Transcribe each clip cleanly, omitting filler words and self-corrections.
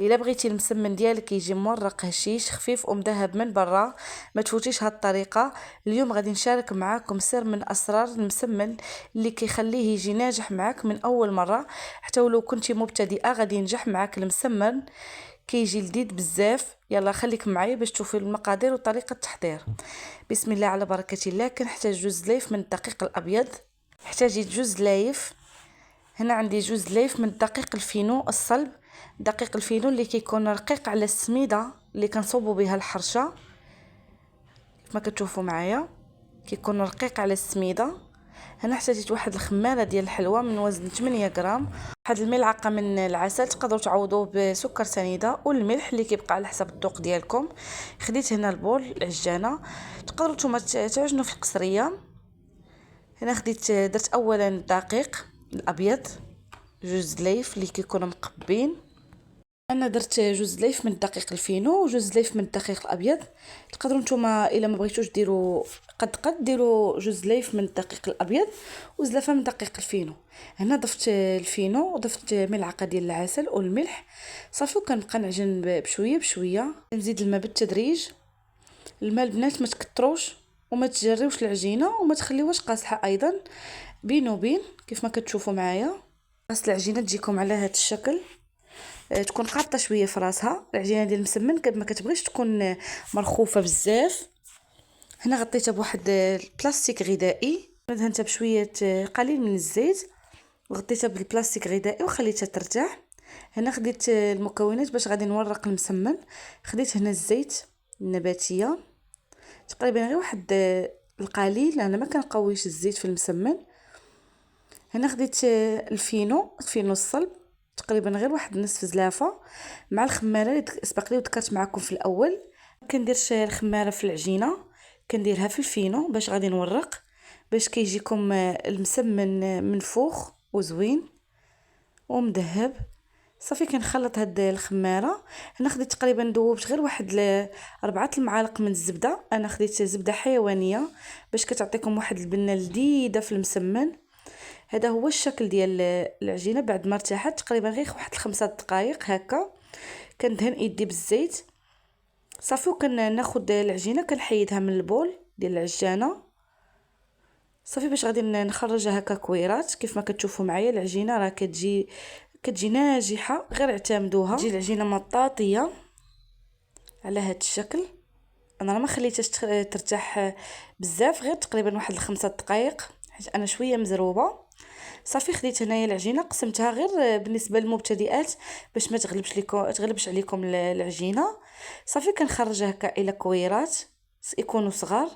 الا بغيتي المسمن ديالك يجي مورق هشيش خفيف ومذهب من برا، ما تفوتيش هاد الطريقه. اليوم غادي نشارك معاكم سر من اسرار المسمن اللي كيخليه يجي ناجح معاك من اول مره. حتى ولو كنتي مبتدئه غادي ينجح معاك المسمن، كيجي لذيذ بزاف. يلا خليك معايا باش تشوفي المقادير وطريقه التحضير. بسم الله على بركه الله. كنحتاج جوج لايف من الدقيق الابيض، احتاجيت جوج لايف. هنا عندي جوج لايف من الدقيق الفينو الصلب. دقيق الفينو اللي كيكون رقيق على السميده اللي كنصوبوا بها الحرشه، كما كتشوفوا معايا كيكون رقيق على السميده. هنا احتاجيت واحد الخماره ديال الحلوى من وزن 8 غرام، واحد الملعقه من العسل، تقدروا تعوضوه بسكر سنيده، والملح اللي كيبقى على حسب الذوق ديالكم. خديت هنا البول العجانه، تقدروا نتوما تعجنوا في القصريه. هنا درت اولا الدقيق الابيض جوج لايف اللي كيكونوا مقبين. انا درت جوج لايف من الدقيق الفينو وجوج لايف من الدقيق الابيض. تقدروا نتوما الا ما بغيتوش ديروا قد ديروا جوج لايف من الدقيق الابيض وزلافه من الدقيق الفينو. هنا ضفت الفينو وضفت ملعقه ديال العسل والملح صافي، وكنبقى نعجن بشويه بشويه. نزيد الماء بالتدريج. الماء البنات ما تكتروش وما تجريوش العجينه وما تخليوهاش قاصحه ايضا، بين وبين كيف ما كتشوفوا معايا. خاص العجينه تجيكم على هذا الشكل، تكون قاطه شويه في راسها. العجينه ديال المسمن ما كتبغيش تكون مرخوفه بزاف. هنا غطيتها بواحد البلاستيك غذائي، دهنتها بشويه قليل من الزيت وغطيتها بالبلاستيك غذائي وخليتها ترتاح. هنا خديت المكونات باش غادي نورق المسمن. خديت هنا الزيت النباتيه تقريبا غير واحد القليل، انا ما كنقويش الزيت في المسمن. هنا خديت الفينو الصلب تقريبا غير واحد نصف زلافه، مع الخماره اللي سبق لي وذكرت معكم في الاول. كنديرش الخماره في العجينه، كنديرها في الفينو باش غادي نورق، باش كيجيكم المسمن منفوخ وزوين ومذهب. صافي كنخلط هاد الخماره. هنا خديت تقريبا ذوبت غير واحد 4 المعالق من الزبده. انا خديت زبده حيوانيه باش كتعطيكم واحد البنه لذيذه في المسمن. هذا هو الشكل ديال العجينه بعد ما ارتاحت تقريبا غير واحد 5 دقائق هكا. كندهن ايدي بالزيت صافي، وكناخذ العجينه كنحيدها من البول ديال العجانه صافي باش غادي نخرجها هكا كويرات. كيف ما كتشوفوا معايا العجينه راه كتجي ناجحه، غير اعتمدوها. تجي العجينه مطاطيه على هذا الشكل. انا راه ما خليتهاش ترتاح بزاف، غير تقريبا واحد 5 دقائق حيت انا شويه مزروبه. صافي خديت هنايا العجينه قسمتها غير بالنسبه للمبتدئات باش ما تغلبش عليكم العجينه. صافي كنخرجها هكا الى كويرات يكونوا صغار،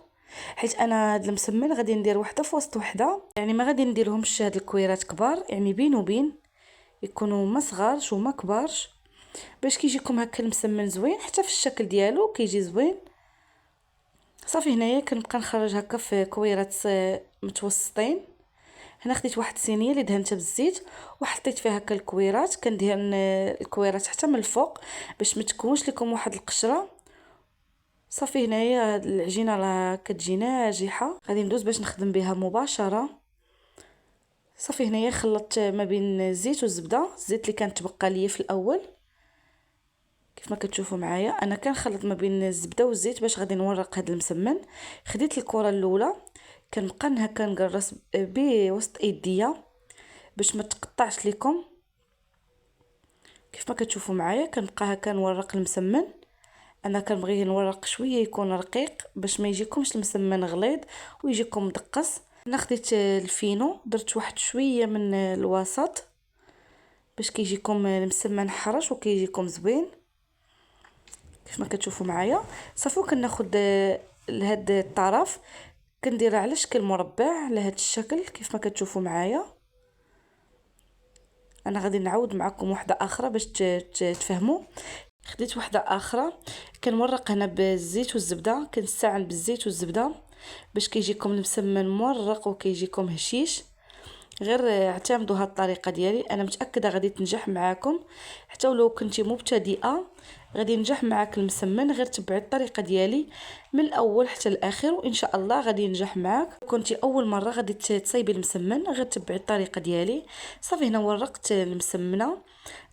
حيت انا هاد المسمن غادي ندير وحده في وسط وحده، يعني ما غادي نديرهمش هاد الكويرات كبار، يعني بين وبين يكونوا ما صغارش وما كبارش، باش كيجيكم هكا المسمن زوين حتى في الشكل ديالو كيجي زوين. صافي هنايا كنبقى نخرج هكا في كويرات متوسطين. هنا خديت واحد الصينيه اللي دهنتها بالزيت وحطيت فيها هكا الكويرات. كندهن الكويرات حتى من الفوق باش ما تكونش لكم واحد القشره. صافي هنايا العجينه راه كتجي ناجحه، غادي ندوز باش نخدم بها مباشره. صافي هنايا خلطت ما بين الزيت والزبده، الزيت اللي كانت تبقى ليا في الاول. كيف ما كتشوفوا معايا انا كنخلط ما بين الزبده والزيت باش غادي نورق هذا المسمن. خديت الكره الاولى كنبقى هكا نقرص بوسط ايديا باش ما تقطعش لكم. كيف ما كتشوفوا معايا كنبقى هكا نورق المسمن. انا كنبغي نورق شويه يكون رقيق باش ما يجيكمش المسمن غليظ ويجيكم مدقص. انا خديت الفينو درت واحد شويه من الوسط باش كيجيكم المسمن حرش وكيجيكم زوين كيف ما كتشوفوا معايا. صافي كناخذ لهاد الطرف كنديرها على شكل مربع على هذا الشكل كيف ما كتشوفوا معايا. انا غادي نعاود معكم واحده اخرى باش تفهموا. خديت واحده اخرى كنورق هنا بالزيت والزبده، كنستعن بالزيت والزبده باش كيجيكم المسمن مورق وكيجيكم هشيش. غير اعتمدوا هاد الطريقه ديالي، انا متاكده غادي تنجح معاكم. حتى ولو كنتي مبتدئه غادي ينجح معاك المسمن، غير تبعي الطريقه ديالي من الاول حتى الاخر وان شاء الله غادي ينجح معاك. كنتي اول مره غادي تصايبي المسمن غير تبعي الطريقه ديالي. صافي هنا ورقت المسمنه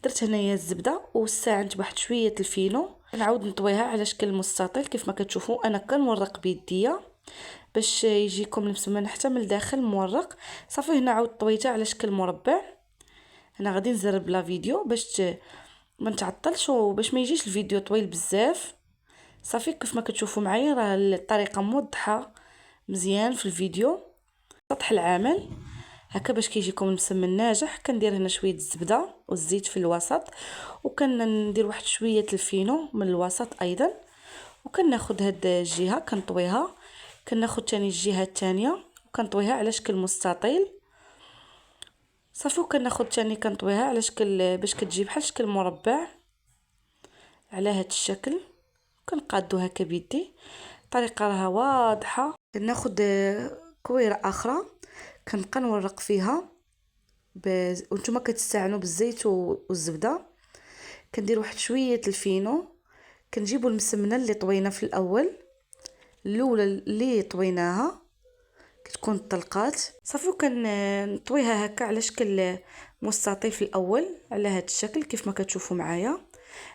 درت هنايا الزبده وساعدت بواحد شويه الفينو. نعاود نطويها على شكل مستطيل كيف ما كتشوفوا. انا كنورق بيديا باش يجيكم المسمن حتى من الداخل مورق. صافي هنا عاود طويتها على شكل مربع. هنا غادي نزرب لا فيديو باش ما نتعطلش وباش ما يجيش الفيديو طويل بزاف. صافي كيف ما كتشوفوا معايا راه الطريقه موضحه مزيان في الفيديو. سطح العمل هكا باش كيجيكم المسمن ناجح. كندير هنا شويه الزبده والزيت في الوسط، وكندير واحد شويه الفينو من الوسط ايضا، وكناخذ هاد الجهه كنطويها، كناخذ ثاني الجهه الثانيه وكنطويها على شكل مستطيل. صافي وكناخذ ثاني كنطويها على شكل باش كتجي بحال شكل مربع على هاد الشكل. كنقادو هكا بيدي. الطريقه راها واضحه. كناخذ كويره اخرى كنبقى نورق فيها وانتم كتستعنوا بالزيت والزبده. كندير واحد شويه الفينو. كنجيبوا المسمنه اللي طوينا في الاول، الاولى اللي طويناها كتكون طلقات. صافي وكنطويها هكا على شكل مستطيل في الاول على هذا الشكل كيف ما كتشوفوا معايا.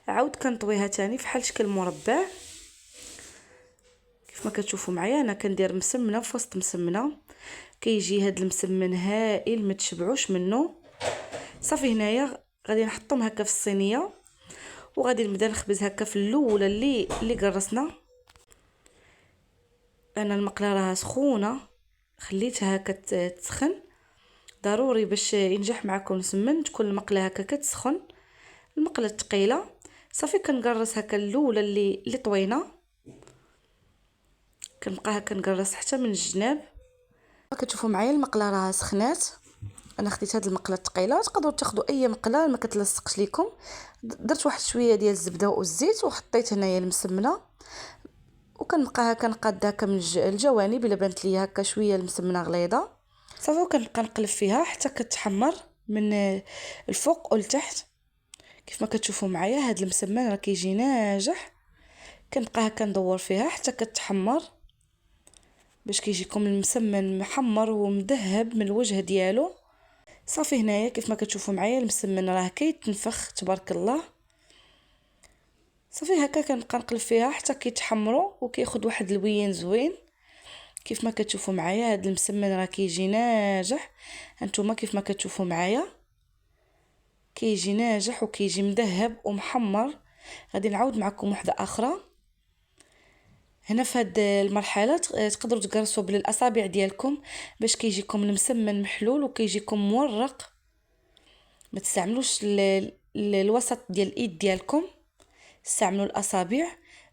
عاود كنطويها تاني فحال شكل مربع كيف ما كتشوفوا معايا. انا كندير مسمنه في وسط مسمنه، كيجي هذا المسمن هائل ما تشبعوش منه. صافي هنايا غادي نحطهم هكا في الصينيه وغادي نبدا نخبز هكا في الاولى اللي قرصنا. انا المقله راها سخونه خليتها هكا تسخن. ضروري باش ينجح معكم المسمن تكون المقله هكا كتسخن، المقله ثقيله. صافي كنقرص هكا الاولى اللي طوينا، كنبقى هكا نقرص حتى من الجناب. كتشوفوا معايا المقله راها سخنات. انا خديت هاد المقله الثقيله، تقدروا تاخذوا اي مقله ما كتلصقش لكم. درت واحد شويه ديال الزبده والزيت وحطيت هنايا المسمنه، وكنبقى هكا نقاد هكا من الجوانب الا بانت لي هكا شويه المسمنه غليظه. صافي وكنبقى نقلب فيها حتى كتحمر من الفوق والتحت كيف ما كتشوفوا معايا. هاد المسمن راه كيجي ناجح. كنبقى هكا ندور فيها حتى كتحمر باش كيجيكم المسمن محمر ومذهب من الوجه ديالو. صافي هنايا كيف ما كتشوفوا معايا المسمن راه كيتنفخ تبارك الله. صافي هكا كنبقى نقلب فيها حتى كيتحمروا وكياخذ واحد اللوين زوين كيف ما كتشوفوا معايا. هاد المسمن راه كيجي ناجح. هانتوما كيف ما كتشوفوا معايا كيجي ناجح وكيجي مذهب ومحمر. غادي نعاود معكم وحده اخرى. هنا في هاد المرحله تقدروا تقرصوا بالاصابع ديالكم باش كيجيكم المسمن محلول وكيجيكم مورق. ما تستعملوش الوسط ديال الايد ديالكم، استعملوا الاصابع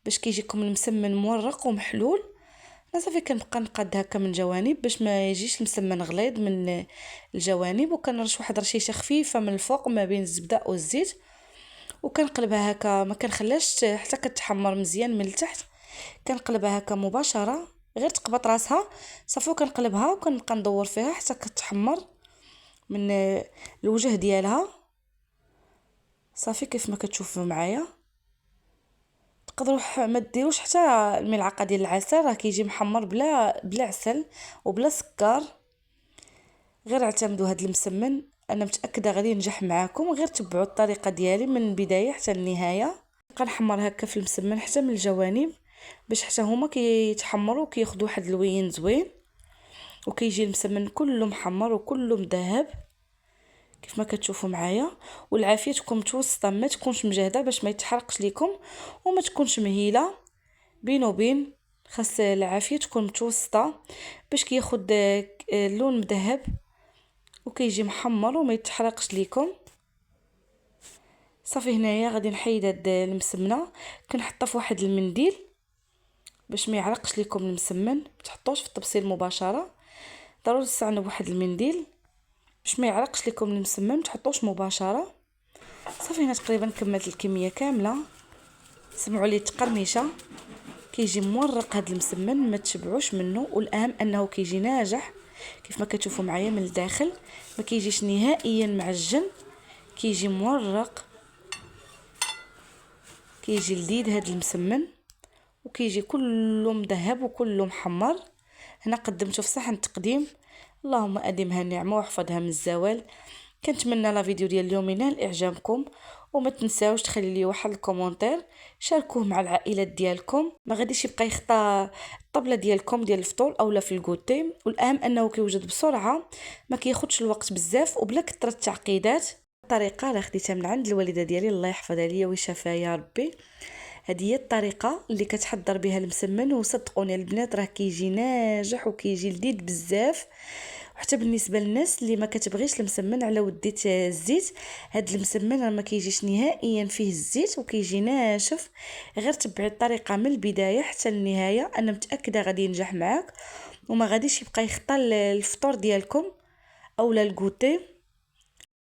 باش كيجيكم المسمن مورق ومحلول. صافي كنبقى نقاد هكا من جوانب باش ما يجيش المسمن غليظ من الجوانب، وكنرش واحد رشيشه خفيفه من الفوق ما بين الزبده والزيت، وكنقلبها هكا ما كنخليهاش حتى كتحمر مزيان من التحت. كنقلبها هكا مباشره غير تقبط راسها. صافي وكنقلبها وكنبقى ندور فيها حتى كتحمر من الوجه ديالها. صافي كيف ما كتشوفوا معايا تقدروا ما ديروش حتى الملعقه ديال العسل، راه كيجي محمر بلا عسل وبلا سكر. غير اعتمدوا هذا المسمن، انا متاكده غادي ينجح معاكم. غير تبعوا الطريقه ديالي من البدايه حتى النهايه. نبقى نحمر هكا في المسمن حتى من الجوانب باش حتى هما كيتحمروا وكياخذوا واحد اللوين زوين وكيجي المسمن كله محمر وكله مذهب كيف ما كتشوفوا معايا. والعافيه تكون متوسطه ما تكونش مجهده باش ما يتحرقش لكم وما تكونش مهيله. بين وبين خاص العافيه تكون متوسطه باش كياخذ اللون مذهب وكيجي محمر وما يتحرقش لكم. صافي هنايا غادي نحيد هاد المسمنه كنحطها في واحد المنديل باش ما يعرقش لكم المسمن. ما تحطوش في الطبسيل مباشره، ضروري تستعنوا بواحد المنديل باش ما يعرقش لكم المسمن. ما تحطوش مباشره. صافي هنا تقريبا كملت الكميه كامله. سمعوا لي تقرميشه كيجي مورق هذا المسمن ما تشبعوش منه، والاهم انه كيجي ناجح كيف ما كتشوفوا معايا من الداخل. ما كيجيش نهائيا معجن، كيجي مورق، كيجي لذيذ هذا المسمن وكيجي كله مذهب وكله محمر. هنا قدمته في صحن تقديم. اللهم ادمها النعمه واحفظها من الزوال. كنتمنى لا فيديو ديال اليوم ينال اعجابكم، وما تنساوش تخلي لي واحد الكومونتير، شاركوه مع العائلات ديالكم. ما غاديش يبقى يخطى الطبله ديالكم ديال الفطور اولا في الكوتي، والاهم انه كيوجد بسرعه، ما كياخذش الوقت بزاف وبلا كثره التعقيدات. الطريقه راه خديتها من عند الوالده ديالي الله يحفظها ليا ويشافيها يا ربي. هذه هي الطريقه اللي كتحضر بها المسمن، وصدقوني البنات راه كيجي ناجح وكيجي لذيذ بزاف. وحتى بالنسبه للناس اللي ما كتبغيش المسمن على وديت الزيت، هاد المسمن راه ما كيجيش نهائيا فيه الزيت وكيجي ناشف. غير تبعي الطريقه من البدايه حتى النهايه، انا متاكده غادي ينجح معاك وما غاديش يبقى يخطى الفطور ديالكم اولا الكوتي.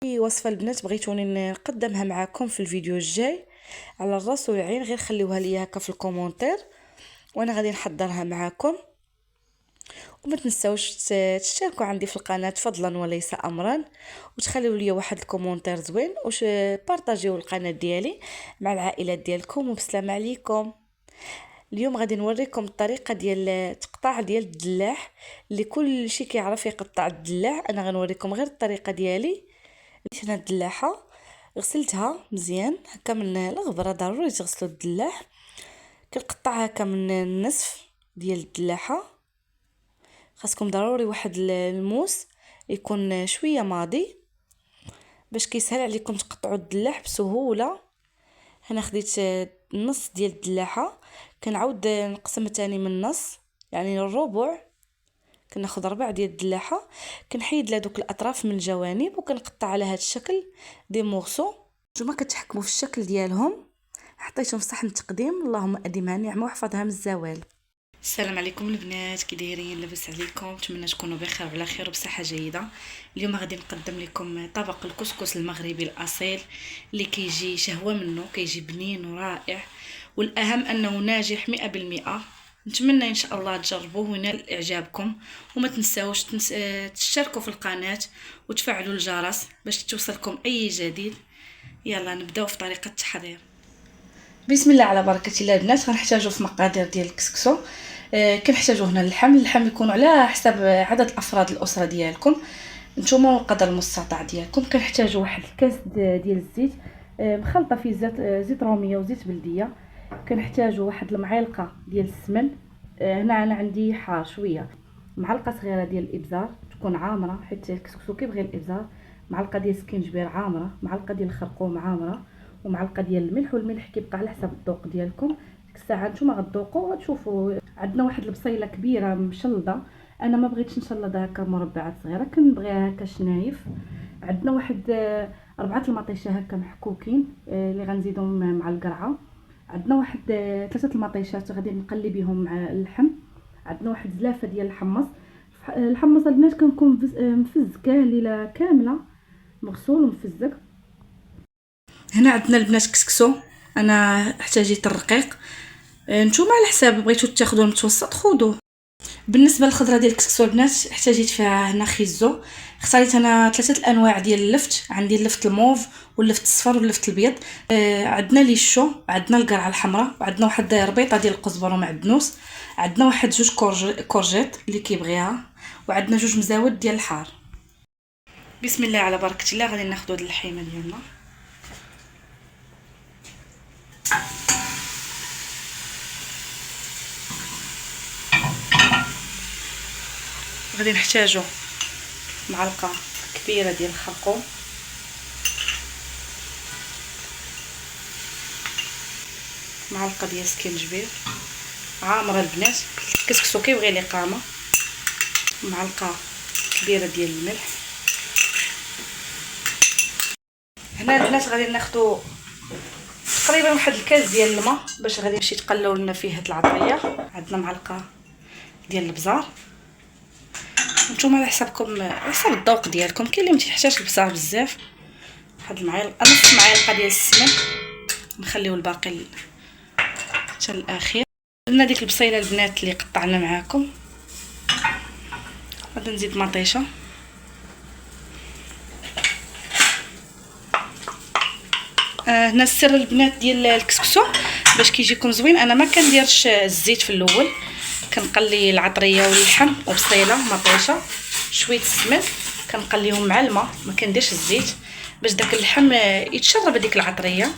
اي وصفه البنات بغيتوني نقدمها معكم في الفيديو الجاي على الراس والعين، غير خليوها ليا هكا في الكومونتير وانا غادي نحضرها معكم. وما تنساوش تشتركوا عندي في القناه فضلا وليس امرا، وتخليوا لي واحد الكومونتير زوين، وش بارطاجيو القناه ديالي مع العائلات ديالكم. وبسلام عليكم. اليوم غادي نوريكم الطريقه ديال تقطاع ديال الدلاح، اللي كل شيء كيعرف يقطع الدلاح. انا غنوريكم غير الطريقه ديالي. هنا الدلاحه غسلتها مزيان هكا من الغبره، ضروري تغسلوا الدلاح. كنقطعها هكا من النصف ديال الدلاحه. خاصكم ضروري واحد الموس يكون شويه ماضي باش كيسهل عليكم تقطعوا الدلاح بسهوله. هنا خديت نص ديال الدلاحه، كنعاود نقسم تاني من النص يعني الربع. كناخذ ربع ديال الدلاحه، كنحيد لها دوك الاطراف من الجوانب وكنقطع على هذا الشكل دي مورسو. نتوما كتحكموا في الشكل ديالهم. حطيتهم في صحن التقديم، اللهم اديمها نعمه واحفظها من الزوال. السلام عليكم البنات، كي دايرين؟ لاباس عليكم؟ نتمنى تكونوا بخير وعلى خير وبصحه جيده. اليوم غادي نقدم لكم طبق الكسكس المغربي الاصيل اللي كيجي شهوه منه، كيجي بنين ورائع، والاهم انه ناجح 100%. نتمنى ان شاء الله تجربوه وينال اعجابكم. وما تنساوش تشتركوا في القناه وتفعلوا الجرس باش توصلكم اي جديد. يلا نبداو في طريقه التحضير. بسم الله على بركه الله البنات. غنحتاجوا في مقادير ديال الكسكسو. كنحتاجوا هنا اللحم يكون على حسب عدد الافراد الاسره ديالكم نتوما والقدر المستطاع ديالكم. كنحتاجوا واحد الكاس ديال الزيت مخلطه فيه زيت روميه وزيت بلديه. كنحتاجوا واحد المعلقه ديال السمن. هنا انا عندي حار شويه. معلقه صغيره ديال الابزار تكون عامره حيت الكسكسو كيبغي الابزار. معلقه ديال السكينجبير عامره، معلقه ديال الخرقوم عامره، ومعلقه ديال الملح. والملح كيبقى على حسب الذوق ديالكم. ديك الساعه نتوما غتذوقوا وتشوفوا. عندنا واحد البصيله كبيره مشلضه، انا ما بغيتش نشلضها هكا مربعات صغيره، كنبغيها هكا شنايف. عندنا واحد 4 المطيشه هكا محكوكين اللي غنزيدهم مع القرعه. عندنا واحد 3 المطيشات غادي نقلي بهم مع اللحم. عندنا واحد زلافه ديال الحمص البنات كنكون مفزكاه ليله كامله مغسول ومفزك. هنا عندنا البنات كسكسو، انا احتاجيت الرقيق. نتوما على حساب بغيتو تاخذوا المتوسط خذوه. بالنسبه للخضره ديال الكسكسو البنات احتاجيت فيها هنا خيزو. اختاريت انا 3 الانواع ديال اللفت، عندي اللفت الموف واللفت الصفر واللفت الابيض. عندنا ليشو، عندنا القرعه الحمراء، وعندنا واحد ربيطه ديال القزبر ومعدنوس. عندنا واحد 2 كورجيت اللي كيبغيها، وعندنا 2 مزاود ديال الحار. بسم الله على بركه الله. غادي ناخذ هاد اللحيمه ديالنا. غادي نحتاجو معلقه كبيره ديال الخرقوم، معلقه ديال السكينجبير عامره البنات، كسكسو كيبغي الاقامه، معلقه كبيره ديال الملح. هنا البنات غادي ناخذوا تقريبا واحد الكاس ديال الماء باش غادي نمشي تقلوا لنا فيه هاد العطريه. عندنا معلقه ديال البزار، نتوما على حسابكم على حساب الذوق ديالكم. كاين اللي ما تيحتاجش البزار بزاف. واحد المعلقه نص معلقه ديال السمن، نخليو الباقي حتى الاخير. درنا ديك البصيله البنات اللي قطعنا معاكم. غادي نزيد مطيشه، هنا السر البنات ديال الكسكسو باش كيجيكم زوين. انا ما كنديرش الزيت في الاول، كنقلي العطريه واللحم وبصيله مطيشه شويه السمن كنقليهم مع الماء، ما كنديرش الزيت باش داك اللحم يتشرب هذيك العطريه.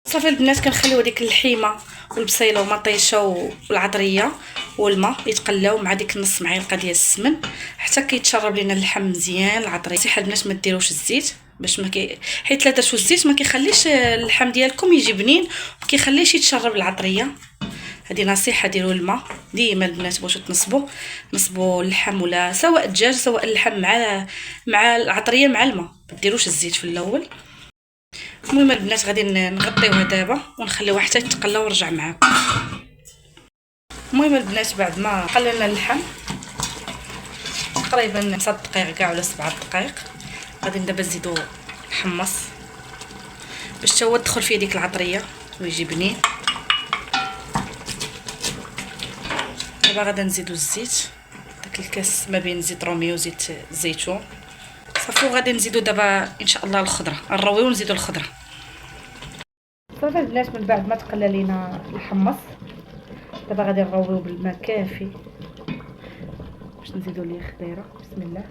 صافي البنات كنخليو هذيك اللحيمه والبصيله ومطيشه والعطريه والماء يتقلاو مع ديك نص معلقه ديال السمن حتى كيتشرب لينا اللحم مزيان العطريه. نصيحه البنات ما ديروش الزيت باش ما حيت لا درتو الزيت ما كيخليش اللحم ديالكم يجي بنين وما كيخليش يتشرب العطريه. هذه نصيحه، ديروا الماء ديما البنات بغيتو نصبوا اللحم ولا سواء الدجاج سواء اللحم مع العطريه مع الماء، ما ديروش الزيت في الاول. المهم البنات غادي نغطيوها دابا ونخليوها حتى تتقلى ونرجع معاكم. المهم البنات بعد ما قللنا اللحم تقريبا 5 دقائق كاع ولا 7 دقائق، غادي دابا نزيدو نحمص باش حتى هو تدخل فيه ديك العطريه ويجي بنين. دابا غادي نزيدو الزيت، داك الكاس ما بين زيت رومي وزيت الزيتون صافي. وغادي نزيدو دابا ان شاء الله الخضره، نرويو ونزيدو الخضره. صافي البنات من بعد ما تقلى لينا الحمص دابا غادي نرويو بالماء كافي باش نزيدو ليه خضيره. بسم الله.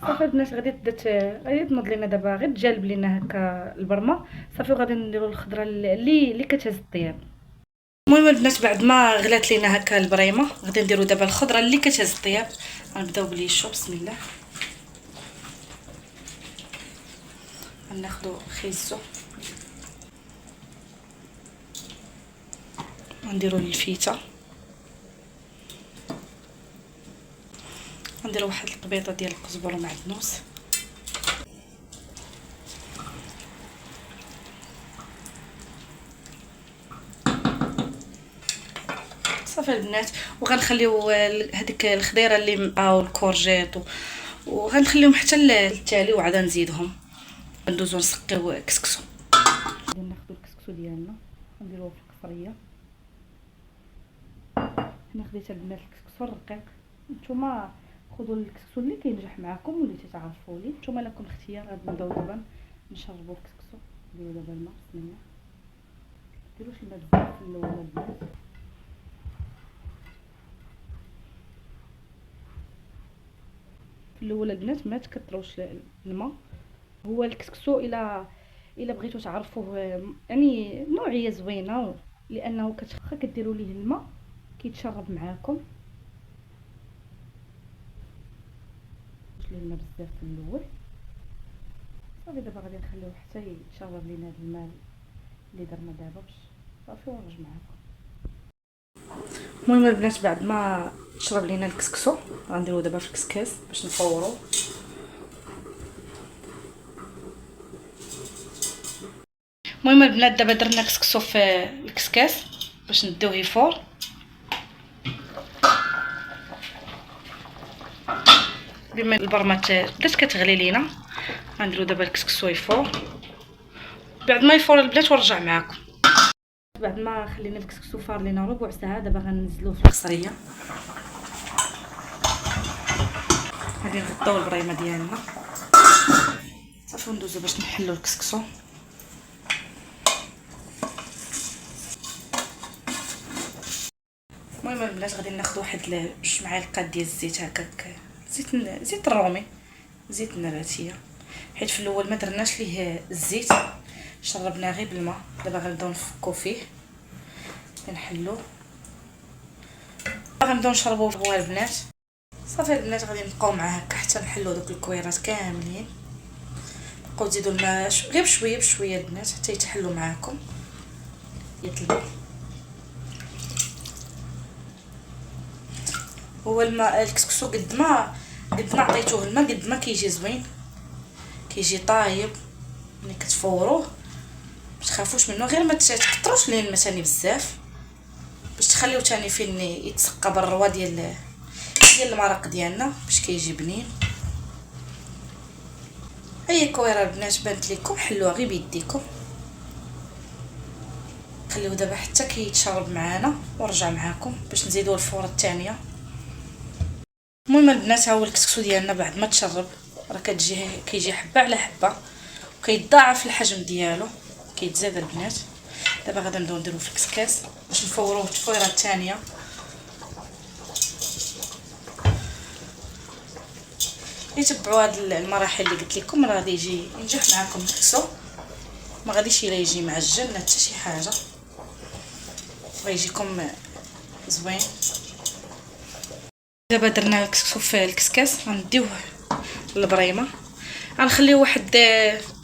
صافي البنات غادي تنوض لينا دابا غير تجالب لينا هكا البرمه صافي. وغادي نديرو الخضره اللي كتهز الطياب. المهم البنات بعد ما غلات لينا هكا البريمه غادي نديرو دابا الخضره اللي كتهز الطياب. غنبداو بليشو. بسم الله. غناخدو خيزو غنديرو الفيته، غنديرو واحد القبيطه ديال القزبر ومعدنوس. صافي البنات وغنخليو هذيك الخضيره اللي او الكورجيت وغنخليهم حتى التالي وعاد نزيدهم. ندوزو نسقيو كسكسو. غادي ناخذ الكسكسو ديالنا نديروه في القصريه. حنا خديت البنات الكسكسو الرقيق، نتوما خذوا الكسكسو اللي كينجح معكم واللي تتعرفوا لي، نتوما لكم اختيار. غادي نبداو دابا نشربوا الكسكسو. نديرو دابا الماء. بسم الله. ديروش الماء بزاف في الاول البنات. في الاول البنات ما تكثروش الماء. هو الكسكسو الا بغيتو تعرفوه يعني نوعيه زوينه لانه كديروا ليه الماء كيتشرب معاكم. الماء بزاف في الاول صافي. دابا غادي نخليوه حتى يتشرب لينا هذا الماء اللي درنا دابا باش صافي ونرجع معكم. المهم البنات بعد ما شرب لينا الكسكسو غنديرو دابا في الكسكاس باش نفورو. المهم البنات دابا درنا كسكسو في الكسكاس باش نديوه يفور. بما البرمه بدات كتغلي لينا غنديرو دابا الكسكسو يفور. بعد ما يفور البنات ونرجع معكم. بعد ما خلينا الكسكسو فار لينا ربع ساعه دابا غنزلوه في القصريه. غادي نغطيو البريمه ديالنا صافي وندوزو باش نحلو الكسكسو. المهم البنات غادي ناخذ واحد 2 معالق ديال الزيت هكاك، زيت الرومي، زيت النباتيه، حيت في الاول ما درناش ليه الزيت شربناه غير بالماء. دابا غنبداو نفكو فيه كنحلو غنبداو نشربوه هو البنات. صافي البنات غادي نبقاو معاه هكا حتى نحلو دوك الكويرات كاملين. بقاو تزيدوا الماء غير بشويه بشويه البنات حتى يتحلوا معاكم يطلبوا. هو الماء الكسكسو قد ما عطيتوه الماء قد ما كيجي زوين، كيجي طايب. ملي كتفوروه ما تخافوش منه، غير ما تكثروش ليه الماء ثاني بزاف باش تخليو ثاني فين يتسقى بالروا ديال المرق ديالنا باش كيجي بنين. اي كويره البنات بانت لكم حلوها غير بيديكم. خليوه دابا حتى كيتشرب معانا ونرجع معاكم باش نزيدوا الفوره الثانيه. المهم البنات ها هو الكسكسو ديالنا بعد ما تشرب راه كيجي حبه على حبه وكيتضاعف الحجم ديالو كيتزاد البنات. دابا غادي نبداو نديرو في الكسكاس باش نفوروه التفويره الثانيه. تبعوا هاد المراحل اللي قلت لكم، راه غادي يجي ينجح معكم الكسكسو، ما غاديش الا يجي معجن لا حتى شي حاجه، غيجيكم زوين. دابا درنا الكسكسو في الكسكاس، غنديوه للبريمه، غنخليوه واحد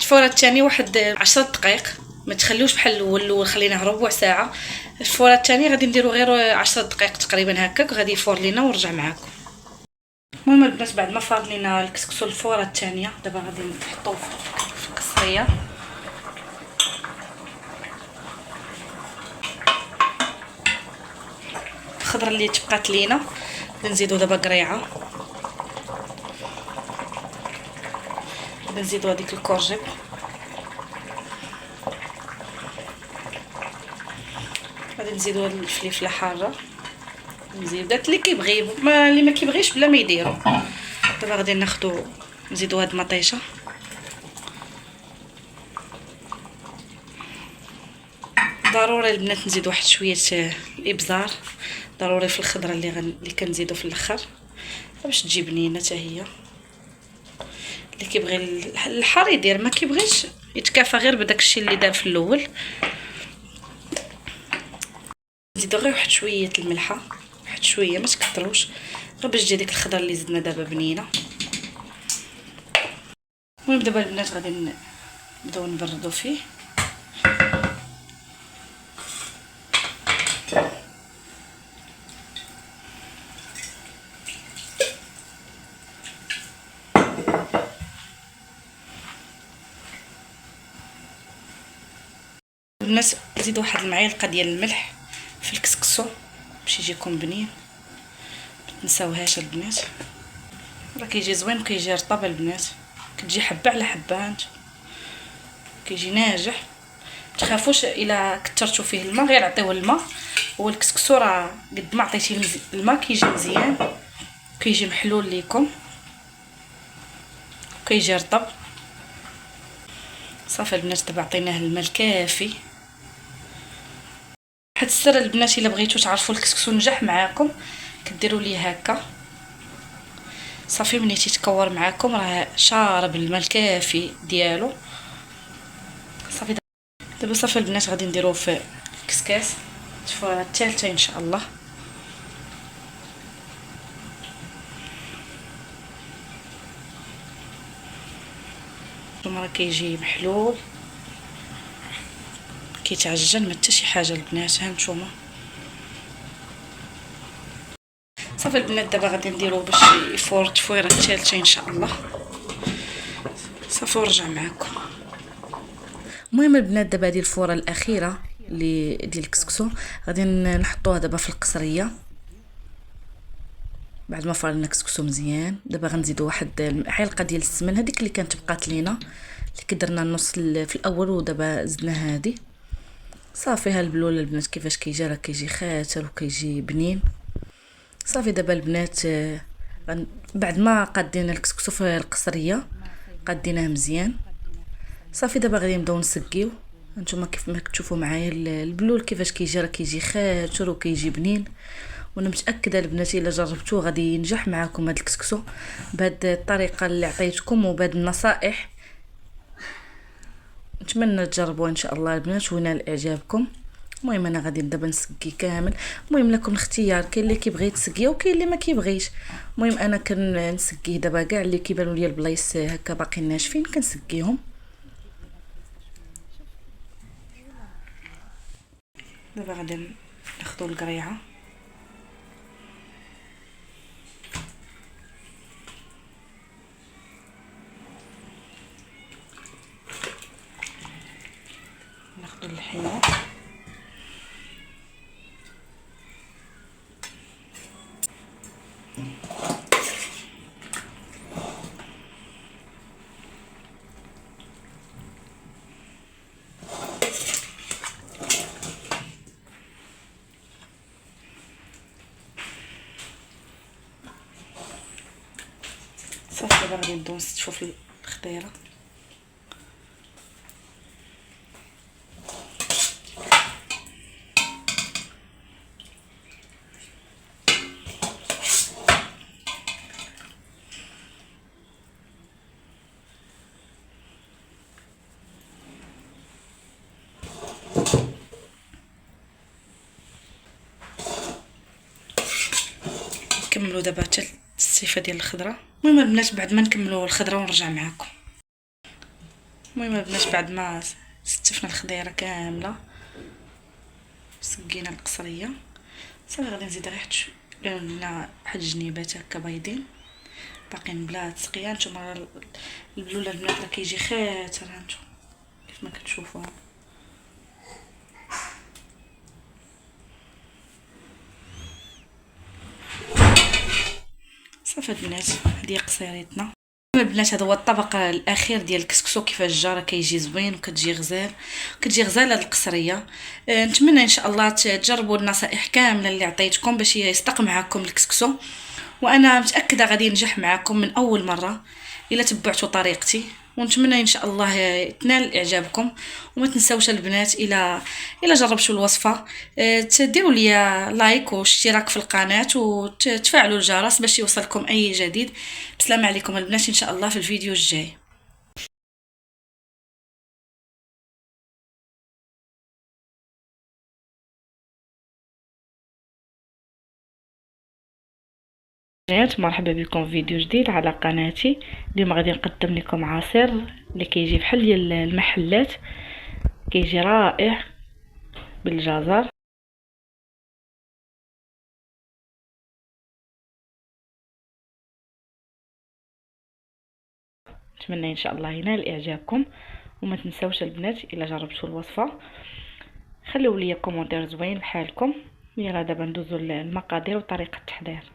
الفوره الثاني واحد 10 دقائق، ما تخليوش بحال الاول خليناه ربع ساعه. الفوره الثاني غادي نديرو غير 10 دقائق تقريبا هكاك، غادي يفور لينا ونرجع معاكم. المهم البنات بعد ما فار لينا الكسكسو الفوره الثانيه، دابا غادي نحطوه في القصريه. الخضره اللي تبقات لينا نزيدو دابا قريعه، نزيدو هذيك الكورجيب، غادي نزيدو هاد الفلفله حاره، نزيد داك اللي كيبغي، اللي ما كيبغيش بلا ما يديرو. دابا غادي ناخدو نزيدو هاد المطيشه، ضروري البنات نزيدو واحد شويه الابزار، ضروري في الخضره اللي كنزيدو في الاخر باش تجي بنينه حتى هي. اللي كيبغي الحار يدير، ما كيبغيش يتكافى غير بداك الشيء اللي دار في الاول. نزيدو غير واحد شويه الملحه، واحد شويه ما تكثروش، غير باش تجي ديك الخضره اللي زدنا دابا بنينه. المهم دابا البنات غادي نبداو نبردو فيه. البنات نزيدو واحد المعلقه ديال الملح في الكسكسو باش يجيكم بنين، ما تنساوهاش البنات، راه كيجي زوين وكيجي رطب البنات، كتجي حبه على حبه، كيجي ناجح. تخافوش الا كثرتوا فيه الماء، غير عطيوه الماء، هو الكسكسو راه قد ما عطيتيه الماء كيجي مزيان، كيجي محلول ليكم، كيجي رطب. صافي البنات دابا عطيناه الماء الكافي. واحد السر البنات الا بغيتو تعرفوا الكسكسو نجح معاكم، كديروا ليه هكا صافي، ملي تيتكور معاكم راه شارب الماء الكافي ديالو. صافي دابا صافي البنات غادي نديروه في الكسكاس الفوره الثالثه ان شاء الله. راه كيجي محلول كيتعجن، ما حتى شي حاجه البنات، ها نتوما. صافي البنات دابا غادي نديروه باش يفور التفويره الثالثه ان شاء الله. صافي ونرجع معكم. المهم البنات دابا هذه الفوره الاخيره اللي ديال الكسكسو غادي نحطوها دابا في القصريه بعد ما فرنا كسكسو مزيان. دابا غنزيدو واحد حلقه ديال السمن، هذيك اللي كانت بقات لينا اللي كدرنا النص في الاول، ودابا زدنا هذه. صافي ها البلول البنات كيفاش كيجي، راه كيجي خاتر وكيجي بنين. صافي دابا البنات بعد ما قادينا الكسكسو في القصريه قاديناه مزيان. صافي دابا غادي نبداو نسقيو. نتوما كيف ما كتشوفوا معايا البلول كيفاش كيجي، راه كيجي خاتر وكيجي بنين، وانا متاكده البنات الا جربتوه غادي ينجح معكم هذا الكسكسو بهذه الطريقه اللي عطيتكم وبهذه النصائح. نتمنى تجربوه ان شاء الله البنات وينال اعجابكم. المهم انا غادي دابا نسقي كامل. المهم لكم الاختيار، كاين اللي كيبغي يتسقي وكاين اللي ما كيبغيش. المهم انا كنسقيه دابا كاع اللي كيبانوا لي البلايص هكا باقي ناشفين كنسقيهم. دابا غادي ناخذوا القريعه ناخذوا اللحيه صافي. دابا غادي نبداو نستشفوا في الخضيره. نكملوا دابا حتى الصفه ديال الخضره. المهم البنات بعد ما نكملوا الخضره ونرجع معكم. المهم البنات بعد ما ستفنا الخضيره كامله سقينا القصريه صافي غادي نزيد غير لنا واحد الجنيبات هكا بيضين باقيين بلا تسقيه. نتوما البلوله البنات راه كيجي خاطر هانتوما كيف ما كتشوفوا. صافي البنات هذه قصيرتنا. البنات هذا هو الطبق الاخير ديال الكسكسو كيفاش جا راه كيجي زوين وكتجي غزال كتجي غزاله القصريه. نتمنى ان شاء الله تجربوا النصائح كامله اللي عطيتكم باش يصدق معكم الكسكسو، وانا متاكده غادي ينجح معكم من اول مره الا تبعتوا طريقتي. ونتمنى ان شاء الله تنال اعجابكم. وما تنساوش البنات الى جربتوا الوصفه تديروا لي لايك واشتراك في القناه وتفعلوا الجرس باش يوصلكم اي جديد. بسلام عليكم البنات ان شاء الله في الفيديو الجاي. مرحبا بكم في فيديو جديد على قناتي. اليوم غادي نقدم لكم عصير اللي كيجي بحال ديال المحلات، كيجي رائع بالجزر. نتمنى ان شاء الله ينال اعجابكم. وما تنساوش البنات الا جربتوا الوصفه خليوا لي كومونتير زوين بحالكم. يلا دابا ندوزو للمقادير وطريقه التحضير.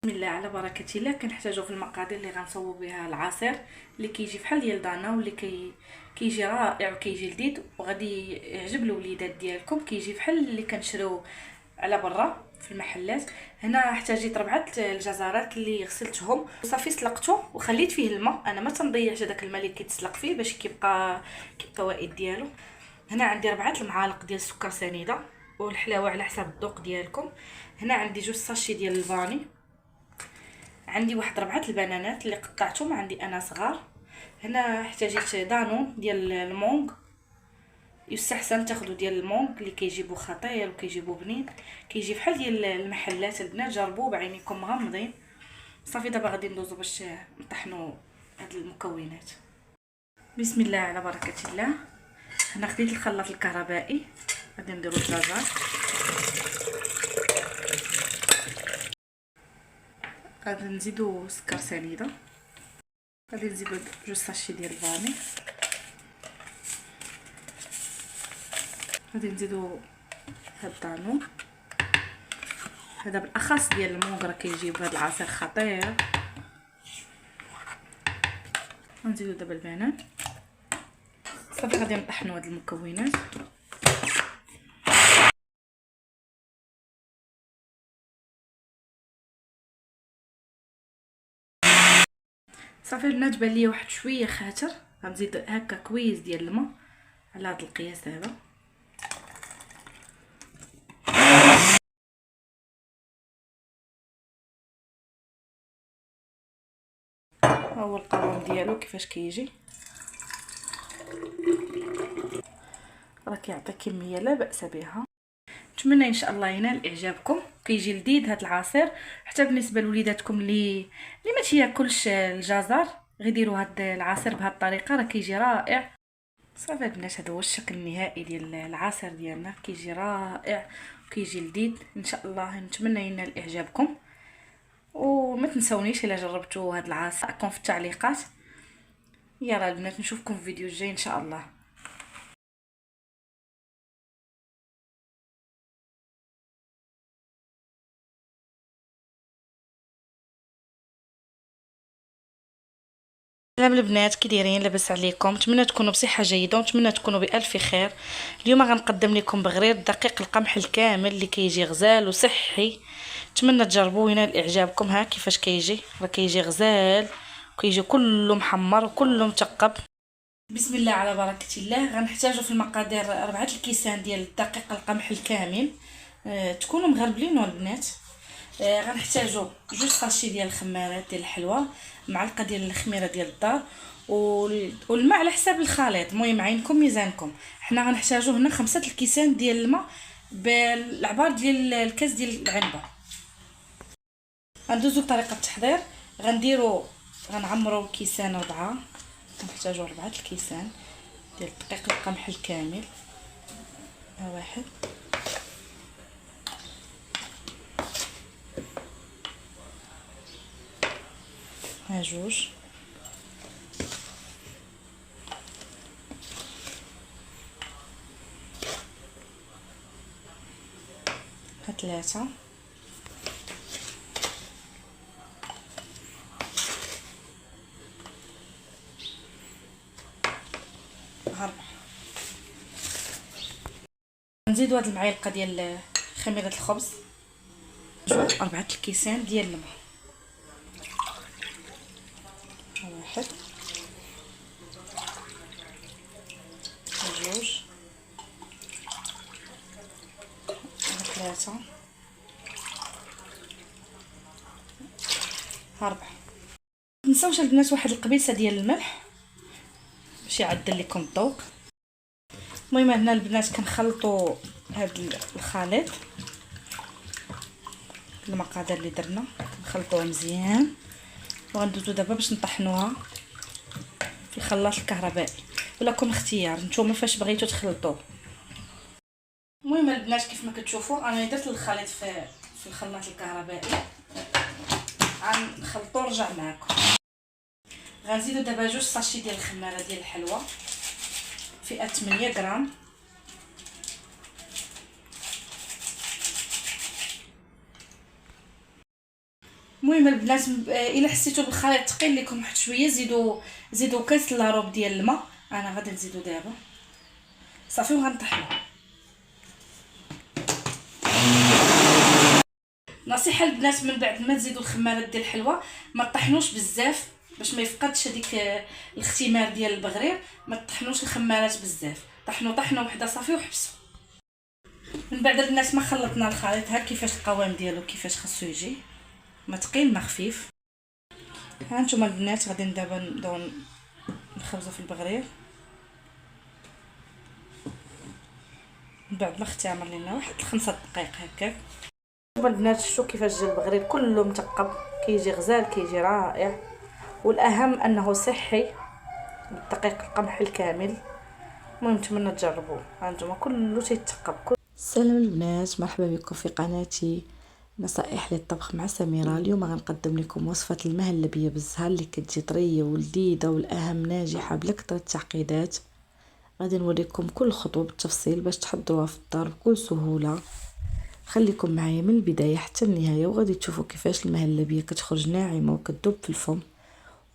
بسم الله على بركه الله. كنحتاجو في المقادير اللي غنصوبوا بها العصير اللي كيجي بحال ديال دانا واللي كيجي رائع وكيجي لذيذ وغادي يعجب الوليدات ديالكم. كيجي بحال اللي كنشريو على برا في المحلات. هنا احتاجيت 4 الجزرات اللي غسلتهم وصافي سلقته وخليت فيه الماء. انا ما تنضيعش هذاك الماء اللي كيتسلق فيه باش كيبقى الفوائد ديالو. هنا عندي 4 المعالق ديال السكر سنيده والحلاوه على حسب الذوق ديالكم. هنا عندي 2 ساشي ديال الفاني. عندي واحد 4 البنانات اللي قطعتهم عندي انا صغار. هنا احتاجيت دانون ديال المونغ. يستحسن تاخذوا ديال المونغ اللي كيجيبوا خطير وكيجيبوا بنين، كيجي بحال ديال المحلات. البنات جربوه بعينيكم مغمضين. صافي دابا غادي ندوزو باش نطحنوا هاد المكونات. بسم الله على بركه الله. هنا خديت الخلاط الكهربائي غادي نديرو الدجاج، غادي نزيدو سكر سنيده، غادي نزيدو 2 ساشي ديال الفاني، غادي نزيدو هاد الدانون. هذا بالاخص ديال المونغ راه كيجيب هاد العصير خطير. غنزيدو دابا البنان. صافي غادي نطحنوا هاد المكونات. صافي البنات بان ليا واحد شويه خاطر غنزيد هكا كويس ديال الماء على هاد القياس هذا. ها هو القوام ديالو كيفاش كيجي، راه كيعطي كميه لا باس بها. نتمنى ان شاء الله ينال اعجابكم. كيجي لذيذ هذا العصير حتى بالنسبه لوليداتكم اللي ما تياكلش الجزر غير ديروا هذا العصير بهذه الطريقه راه كيجي رائع. صافي البنات هذا هو الشكل النهائي ديال العصير ديالنا، كيجي رائع وكيجي لذيذ. ان شاء الله نتمنى ينال اعجابكم. وما تنسونيش الا جربتوا هذا العصير راكم في التعليقات. يلا البنات نشوفكم في الفيديو الجاي ان شاء الله. سلام البنات، كي دايرين؟ لاباس عليكم؟ نتمنى تكونوا بصحه جيده ونتمنى تكونوا بالف خير. اليوم غنقدم لكم بغرير دقيق القمح الكامل اللي كيجي غزال وصحي. نتمنى تجربوه وينال اعجابكم. ها كيفاش كيجي، راه كيجي غزال وكيجي كله محمر وكله مثقب. بسم الله على بركه الله. غنحتاجوا في المقادير 4 الكيسان ديال دقيق القمح الكامل. تكونوا مغربلين البنات. غنحتاجوا 2 ساشي ديال الخمارات ديال الحلوى، معلقه ديال الخميره ديال الدار والماء على حساب الخليط. المهم عينكم ميزانكم. حنا غنحتاجوا هنا 5 الكيسان ديال الماء بالعبار ديال الكاس ديال العنبه. غندوزو لطريقه التحضير. غنعمرو الكيسان 4. كنحتاجو 4 الكيسان ديال دقيق القمح الكامل. ها واحد، ها جوج، ها 3، ها 4. نزيدو هاد المعلقه ديال خميره الخبز، 4 الكيسان ديال الماء. واحد، جوج، 3، 4. متنساوش البنات واحد القبيصه ديال الملح باش يعدل لكم الذوق. المهم هنا البنات كنخلطوا هاد الخليط، المقادير اللي درنا نخلطوها مزيان، وغندوزو دابا باش نطحنوها في الخلاط الكهربائي، ولكم اختيار نتوما فاش بغيتو تخلطوه. المهم البنات كيف ما كتشوفوا انا درت الخليط في الخلاط الكهربائي، غنخلطو ونرجع معكم. غنزيدو دابا 2 ساشي ديال الخماره ديال الحلوى فئه 8 غرام. المهم البنات الا حسيتوا بالخليط ثقيل لكم واحد شويه زيدوا كاس لاروب ديال الماء. انا غادي نزيدو دابا صافي وغنطحنو. نصيحه البنات من بعد ما تزيدوا الخمارات ديال الحلوى ما تطحنوش بزاف باش ما يفقدش هذيك الاختمار ديال البغرير. ما تطحنوش الخمارات بزاف، طحنوا وحده صافي وحبسوا. من بعد البنات ما خلطنا الخليط، ها كيفاش القوام ديالو كيفاش خاصو يجي، ما ثقيل ما خفيف. ها نتوما البنات غادي دابا نبداو نخبزوا في البغرير من بعد ما اختمر لينا واحد 5 دقائق هكاك. هما البنات شفتوا كيفاش جا البغرير كله مثقب، كيجي غزال كيجي رائع، والاهم انه صحي بالدقيق القمح الكامل. المهم نتمنى تجربوه. ها نتوما كله تيتثقب. سلام البنات، مرحبا بكم في قناتي نصائح للطبخ مع سميرة. اليوم غنقدم لكم وصفة المهلبية بالزهر اللي كتجي طرية ولذيذة، والاهم ناجحة بلا كثرة التعقيدات. غادي نوريكم كل خطوة بالتفصيل باش تحضروها في الدار بكل سهولة. خليكم معايا من البداية حتى النهاية وغادي تشوفوا كيفاش المهلبية كتخرج ناعمة وكتذوب في الفم.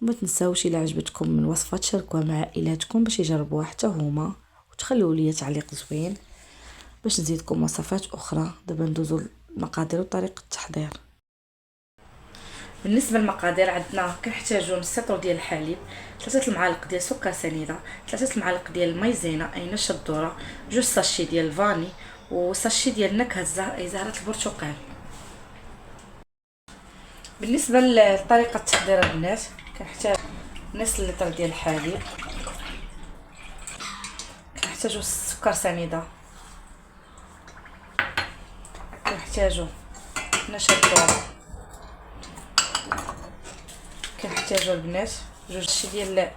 وما تنساوش الى عجبتكم من وصفة تشاركوها مع عائلاتكم باش يجربوها حتى هما، وتخليوا لي تعليق زوين باش نزيدكم وصفات اخرى. دابا ندوزو المقادير وطريقه التحضير. بالنسبه للمقادير عندنا كنحتاجو نص لتر ديال الحليب، 3 المعالق ديال سكر سنيده، 3 المعالق ديال المايزينا اي نشا الذره، 2 ساشي ديال الفاني، وساشي ديال نكهه زهره البرتقال. بالنسبه لطريقه التحضير البنات كنحتاج نص لتر ديال الحليب، كنحتاجو السكر سنيده، كنحتاجو نشا الذره، كنحتاجو البنات 2 ساشي ديال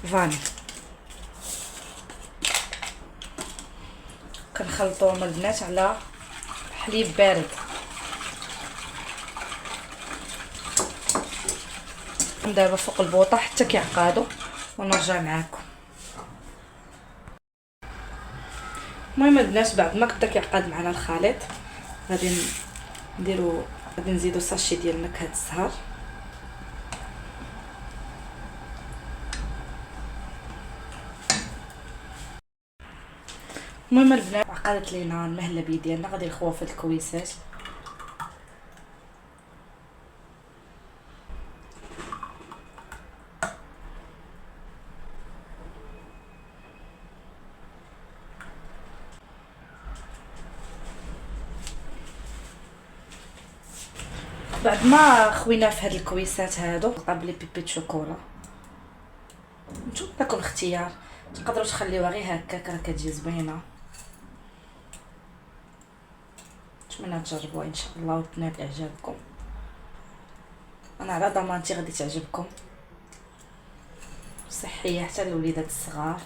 الفاني. كنخلطوهم البنات على حليب بارد. دابا فوق البوطه حتى كيعقادوا ونرجع معاكم. المهم البنات بعد ما كدا كيعقد معنا الخليط غادي نزيدو ساشي ديال نكهه الزهر، المهم البنات عقدت لينا المهلبيه ديالنا غادي نخويها في هاد الكويسات. بعد ما خوينا في هاد الكويسات هادو قبل بيبيت شوكولا، نتوما لكم اختيار، تقدروا تخليوها غير هكاك راه كتجي زوينه. نتمنى تجربوها ان شاء الله وتنال اعجابكم. انا على ضمانتي غادي تعجبكم، صحيه حتى للوليدات الصغار.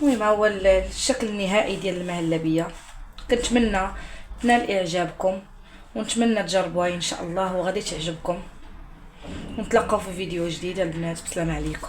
المهم هو الشكل النهائي ديال المهلبيه. كنتمنى تنال اعجابكم ونتمنى تجربوها ان شاء الله وغادي تعجبكم. نتلاقاو في فيديو جديد البنات، بسلام عليكم.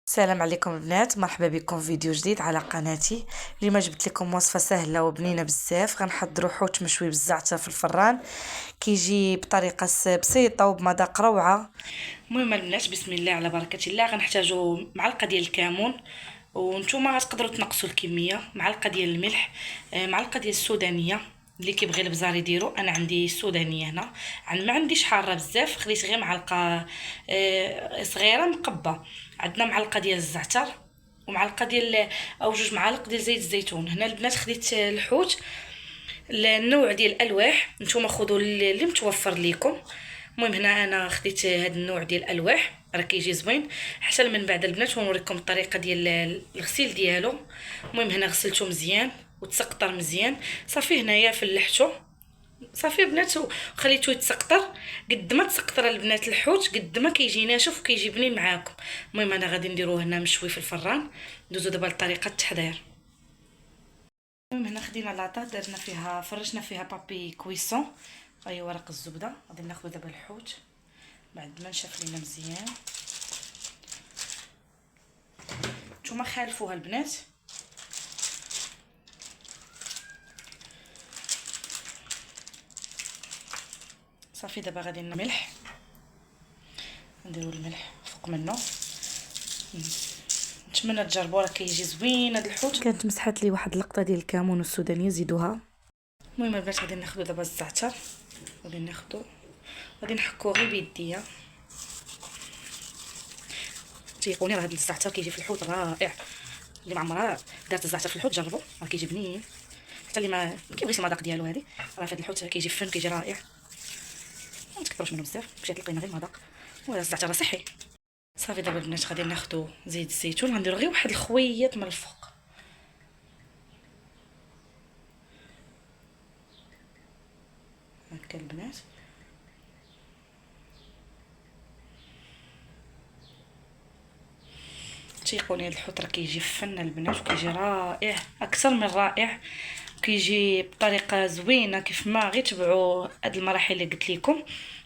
السلام عليكم البنات، مرحبا بكم في فيديو جديد على قناتي. اليوم جبت لكم وصفه سهله وبنينه بزاف. غنحضروا حوت مشوي بالزعتر في الفران، كيجي بطريقه بسيطه وبمذاق روعه. المهم البنات بسم الله على بركه الله. غنحتاجوا معلقه ديال الكمون، وانتوما غتقدروا تنقصوا الكميه، معلقه ديال الملح، معلقه ديال السودانيه اللي كيبغي البزار يديرو. انا عندي السودانيه هنا، ما عنديش حاره بزاف، خديت غير معلقه صغيره مقبه. عندنا معلقه ديال الزعتر ومعلقه ديال او جوج معالق ديال زيت الزيتون. هنا البنات خديت الحوت النوع ديال الالواح، نتوما خذوا اللي متوفر لكم. المهم هنا انا خديت هذا النوع ديال الالواح، راه كيجي زوين. حتى من بعد البنات ونوريكم الطريقه ديال الغسيل ديالو. المهم هنا غسلته مزيان وتسقطر مزيان، صافي هنايا فلحته صافي البنات وخليته يتسقطر. قد ما تسقطر البنات الحوت قد ما كيجي ناشف وكيجي بنين معاكم. المهم انا غادي نديروه هنا مشوي في الفران. ندوزو دابا لطريقه التحضير. المهم هنا خدينا لاطا درنا فيها فرشنا فيها بابي كويسون، هاي ورق الزبده. غادي ناخذ دابا الحوت بعد ما نشف لينا مزيان. نتوما خالفوها البنات. صافي دابا غادي الملح، نديرو الملح فوق منه. نتمنى تجربوا، راه كيجي زوين هذا الحوت. كانت مسحات لي واحد اللقطه ديال الكمون والسودانيه زيدوها. المهم البنات غادي ناخذ دابا الزعتر، غادي نحكو غير بيديا. تيقوني راه هذا الزعتر كيجي في الحوت رائع. اللي ما عمرها دارت الزعتر في الحوت جربوا، راه كيجي بنين. حتى اللي ما كيبغيش المذاق ديالو هذه، راه في هذا الحوت كيجي فن، كيجي رائع. ما تكثروش منه بزاف باش تلقينا غير المذاق، وهذا الزعتر راه صحي. صافي دابا البنات غادي ناخذ زيت الزيتون، غنديرو غير واحد الخويط من الفوق. هكا البنات. تيقوني هذا الحوت راه كيجي فن البنات وكيجي رائع اكثر من رائع، كيجي بطريقه زوينه. كيف ما غير تبعوا هاد المراحل اللي قلت لكم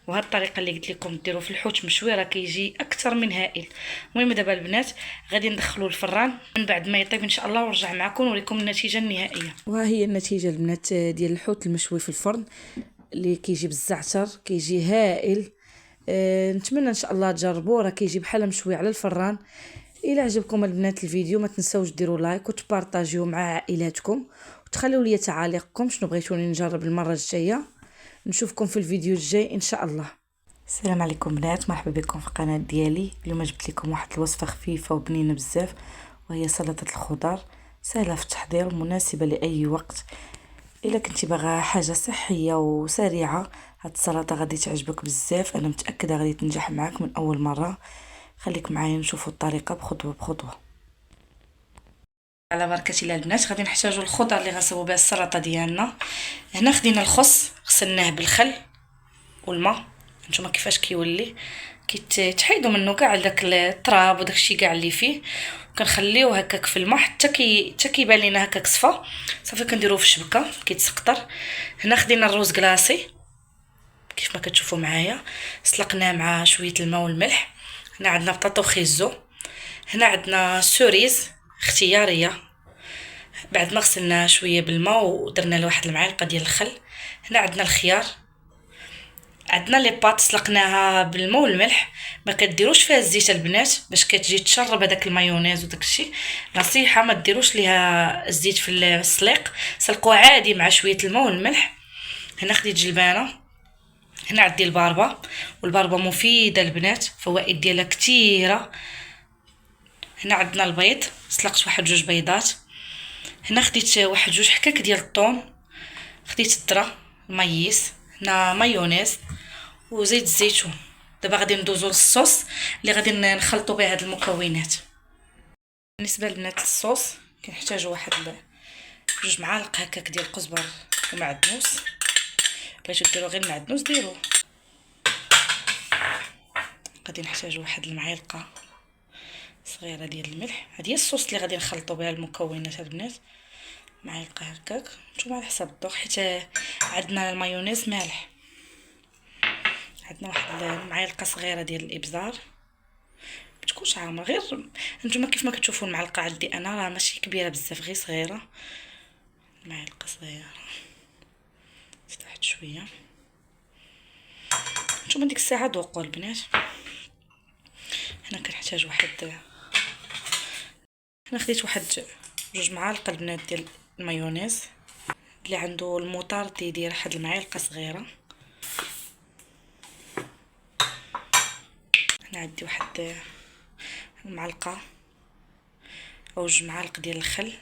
وهاد الطريقه اللي قلت لكم ديروا في الحوت مشوي، راه كيجي اكثر من هائل. المهم دابا البنات غادي ندخلوا الفران من بعد ما يطيب ان شاء الله، ونرجع معكم ونوريكم النتيجه النهائيه. وها هي النتيجه البنات ديال الحوت المشوي في الفرن اللي كيجي بالزعتر، كيجي هائل. نتمنى ان شاء الله تجربوه، راه كيجي بحال مشوي على الفران. الى عجبكم البنات الفيديو ما تنساوش ديروا لايك وتبارطاجيو مع عائلاتكم، وتخليوا لي تعاليقكم شنو بغيتوني نجرب المره الجايه. نشوفكم في الفيديو الجاي ان شاء الله. السلام عليكم بنات، مرحبا بكم في القناه ديالي. اليوم جبت لكم واحد الوصفه خفيفه وبنينه بزاف، وهي سلطه الخضر. سهله في التحضير ومناسبه لاي وقت. الا كنتي باغا حاجه صحيه وسريعه، هاد السلطه غادي تعجبك بزاف. انا متاكده غادي تنجح معاك من اول مره. خليك معايا نشوفوا الطريقه بخطوه بخطوه. على بركه الله البنات غادي نحتاجوا الخضر اللي غنصاوبوا بها السلطه ديالنا. هنا خدينا الخس، غسلناه بالخل والماء. نتوما كيفاش كيولي كيتحيدوا منه كاع داك التراب وداك الشيء كاع اللي فيه، وكنخليوه هكاك في الماء حتى كيبان لينا هكاك صفا. صافي كنديروه في الشبكه كيتسقطر. هنا خدينا الروز كلاصي كيف ما كتشوفوا معايا، سلقناه مع شويه الماء والملح. هنا عندنا بطاطا وخيزو. هنا عندنا سوريز اختياريه بعد ما غسلناه شويه بالماء ودرنا له واحد المعلقه ديال الخل. هنا عندنا الخيار. عندنا لي باط سلقناها بالماء والملح. ما كديروش فيها الزيت البنات باش كتجي تشرب هذاك المايونيز وداك الشيء، نصيحه ما ديروش ليها الزيت في السليق، سلقوها عادي مع شويه الماء والملح. هنا خديت جلبانه. هنا عندي الباربه، والباربه مفيده البنات، فوائد ديالها كثيره. هنا عندنا البيض، سلقت واحد جوج بيضات. هنا خديت واحد جوج حكاك ديال الطون. خديت الذره، المايس، هنا مايونيز وزيت الزيتون. دابا غادي ندوزو للصوص اللي غادي نخلطوا به هاد المكونات. بالنسبه لبنات الصوص كنحتاجوا واحد جوج معالق هكاك ديال القزبر ومعدنوس. بغيتو ديروا غير المعدنوس ديروه. غادي نحتاجوا واحد المعلقه صغيره ديال الملح. هذه هي الصوص اللي غادي نخلطوا بها المكونات البنات. معلقه هكاك، نتوما على حسب الذوق، حيت عندنا المايونيز مالح. عندنا واحد المعلقه صغيره ديال الابزار، متكونش عامره، غير نتوما كيف ما كتشوفوا المعلقه عندي انا راه ماشي كبيره بزاف، غير صغيره. معلقه صغيره، زيد واحد شويه. نتوما ديك الساعه ذوقوا البنات. هنا كنحتاج واحد، هنا خديت واحد جوج معالق البنات ديال المايونيز. اللي عنده الموطار يدير واحد المعلقه صغيره. هنا عندي واحد المعلقه او جوج معالق ديال الخل.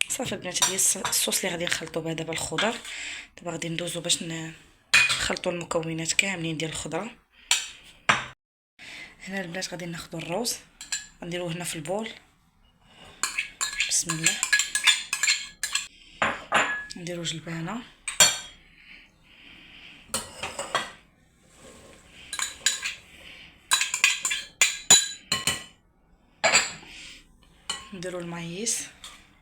صافي البنات، هذه الصوص اللي غادي نخلطوا به دابا الخضر. دابا غادي ندوزو باش نخلطوا المكونات كاملين ديال الخضره. هنا البنات غادي ناخذوا الروز، غنديروه هنا في البول. بسم الله. نديرو جلبانه، نديرو المايس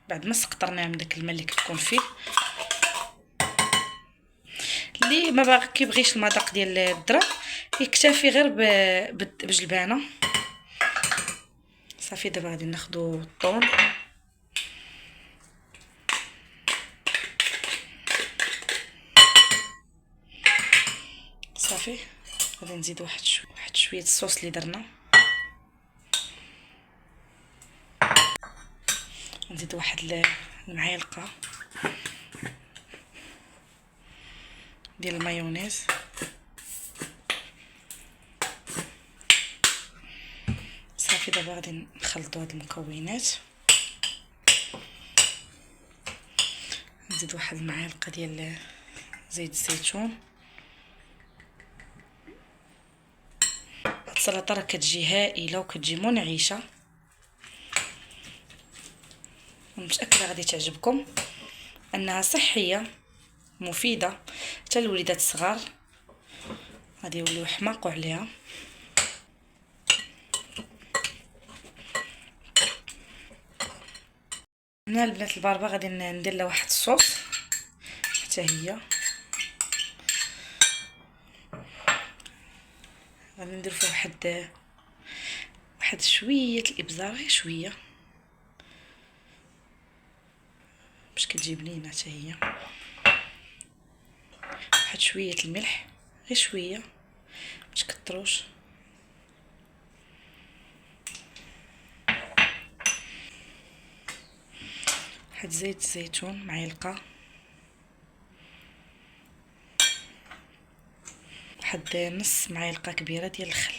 بعد ما سقطرناه من داك الماء اللي كتكون فيه. اللي ما باغي كيبغيش المذاق ديال الذره يكتفي غير بجلبانه. صافي دابا غادي ناخذوا الطون. صافي غادي نزيد واحد شويه الصوص اللي درنا. نزيد واحد المعلقه ديال المايونيز. صافي دابا غادي نخلطوا هاد المكونات. نزيد واحد المعلقه ديال زيت الزيتون. السلطه راه كتجي هائله وكتجي منعشه، متاكده غادي تعجبكم، انها صحيه مفيده حتى الوليدات الصغار غادي يوليو يحماقوا عليها. هنا البنات الباربه غادي ندير لها واحد الصوص حتى هي. غادي ندير فيها واحد شويه الابزار، غير شويه باش كتجي بنينه حتى هي. واحد شويه الملح، غير شويه باش كتروش. واحد زيت الزيتون معلقه. واحد نص معلقه كبيره ديال الخل.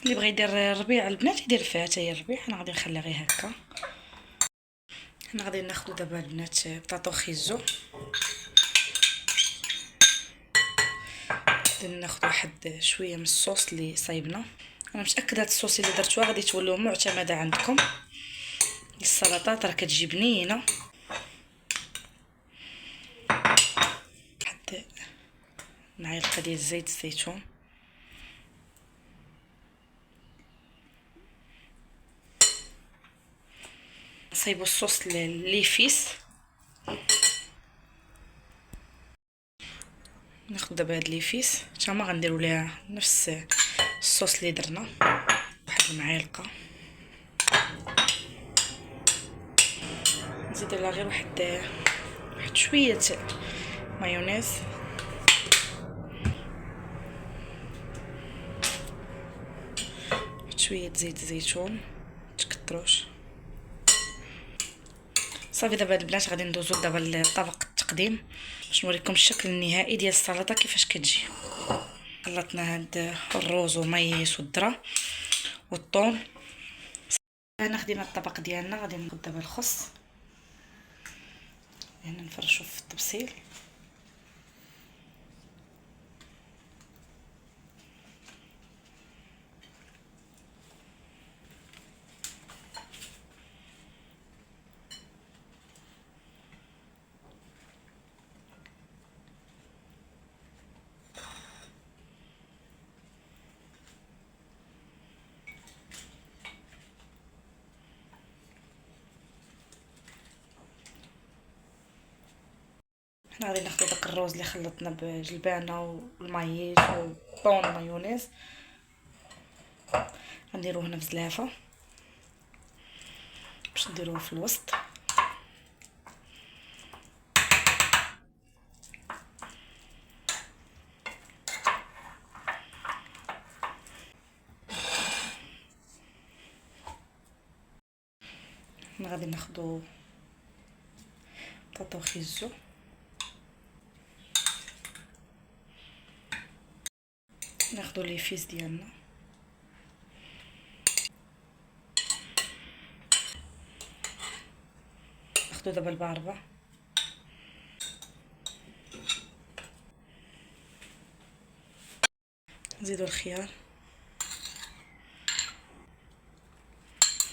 اللي بغى يدير الربيع البنات يدير فيها حتى هي الربيع. انا غادي نخليها غير هكا. هنا غادي ناخذ دابا البنات بطاطو خيزو. غادي ناخذ واحد شويه من الصوص اللي صايبنا. انا متاكده هاد الصوص اللي درتوها غادي تولوا معتمده عندكم. السلطات راه كتجي بنينه. واحد معلقه ديال زيت الزيتون. نصايبوا الصوص ليفيس. ناخذ دابا هاد ليفيس حتى ما غنديروا ليها نفس الصوص اللي درنا. واحد المعلقه. نزيد لها غير واحد شويه مايونيز، شويه زيت زيتون، متكتروش. صافي دابا البنات غادي ندوزو دابا لطبق التقديم باش نوريكم الشكل النهائي ديال السلطه كيفاش كتجي. خلطنا هاد الروز وميس والذره والثوم. هنا خدينا الطبق ديالنا، غادي ناخذ دابا الخس، هنا نفرشو في الطبسيل. حنا غادي ناخذ داك الروز اللي خلطنا بجلبانه والمايس والطون والمايونيز، غنديروه هنا بزلافه باش نديروه في الوسط. حنا غادي ناخذ بطاطا وخيزو، ناخذ لي فيس ديالنا، ناخذ دابا الباربه، نزيدو الخيار.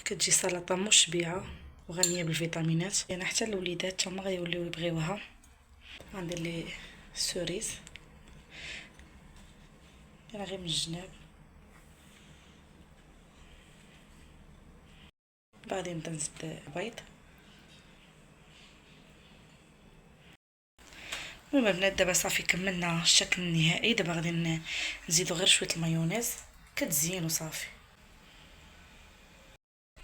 كتجي سلطه مشبعه وغنيه بالفيتامينات، يعني حتى الوليدات هما غيوليو يبغيوها. غندير لي سوريز انا غير من الجناب، بعدين نبدا نزيد بيض. المهم البنات دابا صافي كملنا الشكل النهائي. دابا غادي نزيدو غير شويه المايونيز كتزين وصافي.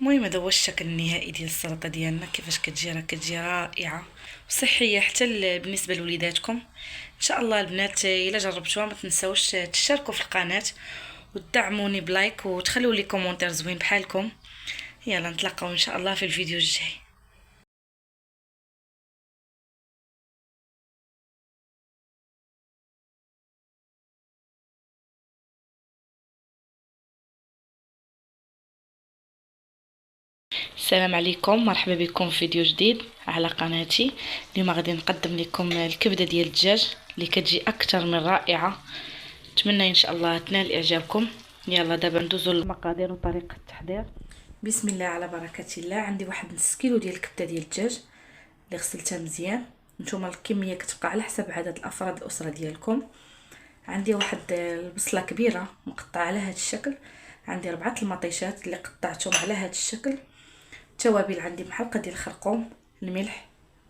المهم هذا هو الشكل النهائي ديال السلطه ديالنا كيفاش كتجي، راه كتجي رائعه وصحيه حتى بالنسبه لوليداتكم. ان شاء الله البنات الا جربتوها ما تنساوش تشتركوا في القناه وتدعموني بلايك وتخلوا لي كومونتير زوين بحالكم. يلا نتلاقاو ان شاء الله في الفيديو الجاي. السلام عليكم، مرحبا بكم في فيديو جديد على قناتي. اليوم غادي نقدم لكم الكبده ديال الدجاج اللي كتجي اكثر من رائعه. نتمنى ان شاء الله تنال اعجابكم. يلا دابا ندوزو للمقادير وطريقه التحضير. بسم الله على بركه الله. عندي واحد نص كيلو ديال الكبده ديال الدجاج اللي غسلتها مزيان. نتوما الكميه كتبقى على حسب عدد الافراد الاسره ديالكم. عندي واحد البصله كبيره مقطعه على هذا الشكل. عندي 4 المطيشات اللي قطعتهم على هذا الشكل. التوابل عندي معلقه ديال الخرقوم، الملح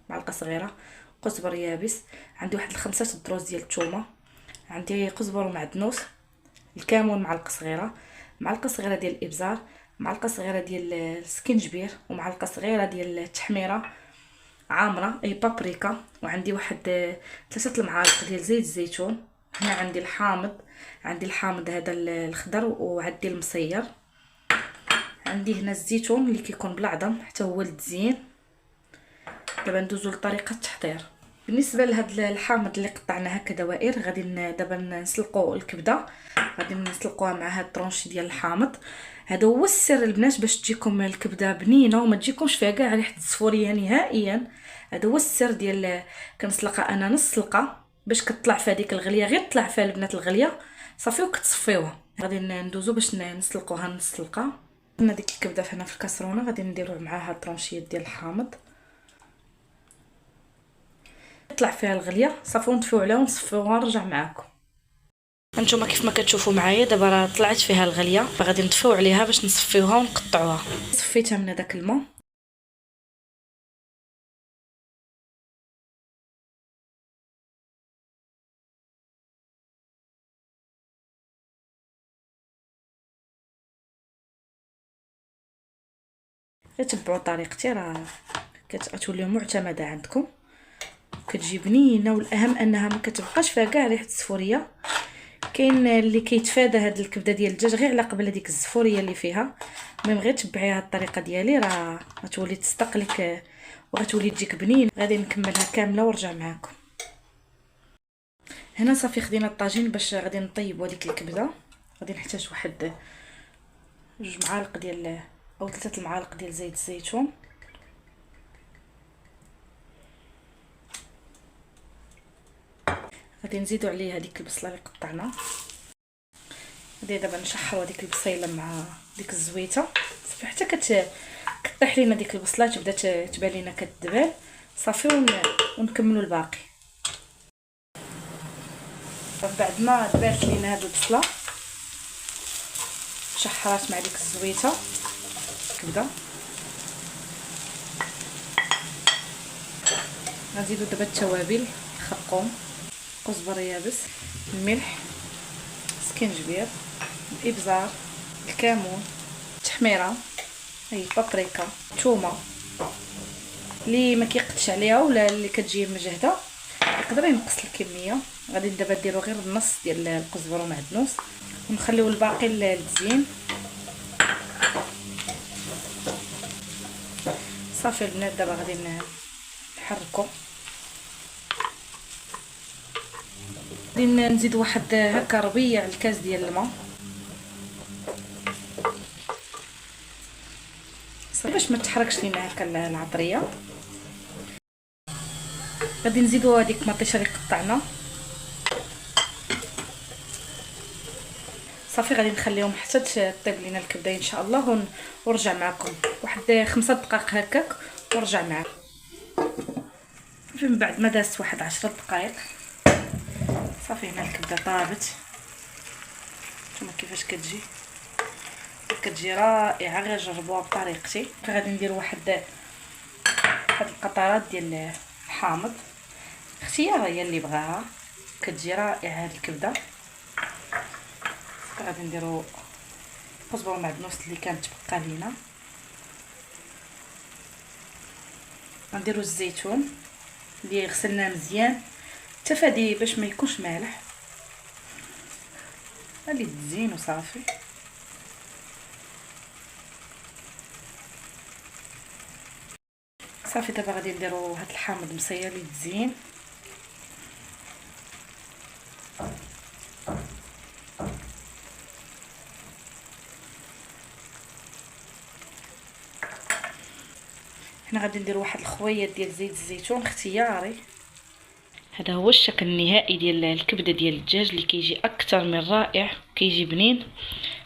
معلقه صغيره، قزبر يابس، عندي واحد 5 دروس ديال الثومه، عندي قزبر ومعدنوس، الكمون معلقه صغيره، معلقه صغيره ديال الابزار، معلقه صغيره ديال السكنجبير، ومعلقه صغيره ديال التحميره عامره اي بابريكا، وعندي واحد 3 المعالق ديال زيت الزيتون. هنا عندي الحامض هذا الخضر، وعندي المصير. عندي هنا الزيتون اللي كيكون بالعظم حتى هو للتزيين. دابا ندوزو لطريقه التحضير. بالنسبه لهذا الحامض اللي قطعناه هكا دوائر، غادي دابا نسلقوا الكبده، غادي نسلقوها مع هاد الطرونشي ديال الحامض. هذا هو السر البنات باش تجيكم الكبده بنينه وما تجيكمش فيها كاع ريحه الزفوريه نهائيا. هذا هو السر ديال كنسلقها انا نص سلقه باش كتطلع فيها ديك الغليه، غير طلع فيها البنات الغليه صافي وكتصفيوها. غادي ندوزو باش نسلقوها نص سلقه. درنا ديك الكبده هنا في الكاسرونه، غادي نديرو معاها طرونشيات ديال الحامض، يطلع فيها الغليه صافي ونطفيو عليها ونصفيوها ونرجع معاكم. هانتوما كيف ما كتشوفوا معايا دابا راه طلعت فيها الغليه، فغادي نطفيو عليها باش نصفيوها ونقطعوها. صفيتها من هذاك الماء. تبعوا طريقتي راه كتولي معتمده عندكم، كتجي بنينه، والاهم انها ما كتبقاش فيها كاع ريحه الزفوريه. كاين اللي كيتفادى هاد الكبده ديال الدجاج غير على قبل هذيك الزفوريه اللي فيها. المهم غير تبعي هاد الطريقه ديالي راه غتولي تصدق لك وغتولي تجيك بنين. غادي نكملها كامله ونرجع معكم. هنا صافي خدينا الطاجين باش غادي نطيبوا هذيك الكبده. غادي نحتاج واحد 2 معالق ديال او 3 المعالق ديال زيت الزيتون. غادي نزيدوا عليه هذيك البصله اللي قطعناها. غادي دابا نشحروا هذيك البصيله مع ديك الزويته صافي حتى كطيح لينا ديك البصله، تبدا تبان لينا كتدبل صافي، ونكملوا الباقي. بعد ما دبالت لينا هاد البصله شحرات مع ديك الزويته كبده، غنزيدوا دابا التوابل: الخرقوم، كزبره يابس، الملح، سكينجبير، الابزار، الكمون، التحميره، هي بابريكا، ثومه. اللي ما كيقدش عليها ولا اللي كتجي مجهده يقدر ينقص الكميه. غادي دابا نديرو غير النص ديال القزبر ومعدنوس ونخليو الباقي للتزيين. صافي البنات دابا غادي نحركو. غادي نزيد واحد هكا ربيع الكاس ديال الماء صافي باش ما تحركش لينا هكا العطريه. غادي نزيدو هذيك مطيشه اللي قطعنا صافي. غادي نخليهم حتى تطيب لينا الكبده ان شاء الله ونرجع معكم واحد 5 دقائق هكاك ونرجع معكم. من بعد ما دازت واحد 10 دقائق صافي هنا الكبده طابت. نتوما كيفاش كتجي رائعه، غير جربوها بطريقتي. غادي ندير واحد القطرات ديال الحامض، اختياريه اللي بغاها، كتجي رائعه هاد الكبده. غادي نديرو كزبره ومعدنوس اللي كانت تبقى لينا، غنديرو الزيتون اللي غسلناه مزيان تفادي باش ما يكونش مالح، اللي تزين وصافي. صافي دابا غادي نديرو هاد الحامض مصيه اللي تزين. هنا غادي ندير واحد الخويات ديال زيت الزيتون اختياري. هذا هو الشكل النهائي ديال الكبده ديال الدجاج اللي كيجي اكثر من رائع، كيجي بنين.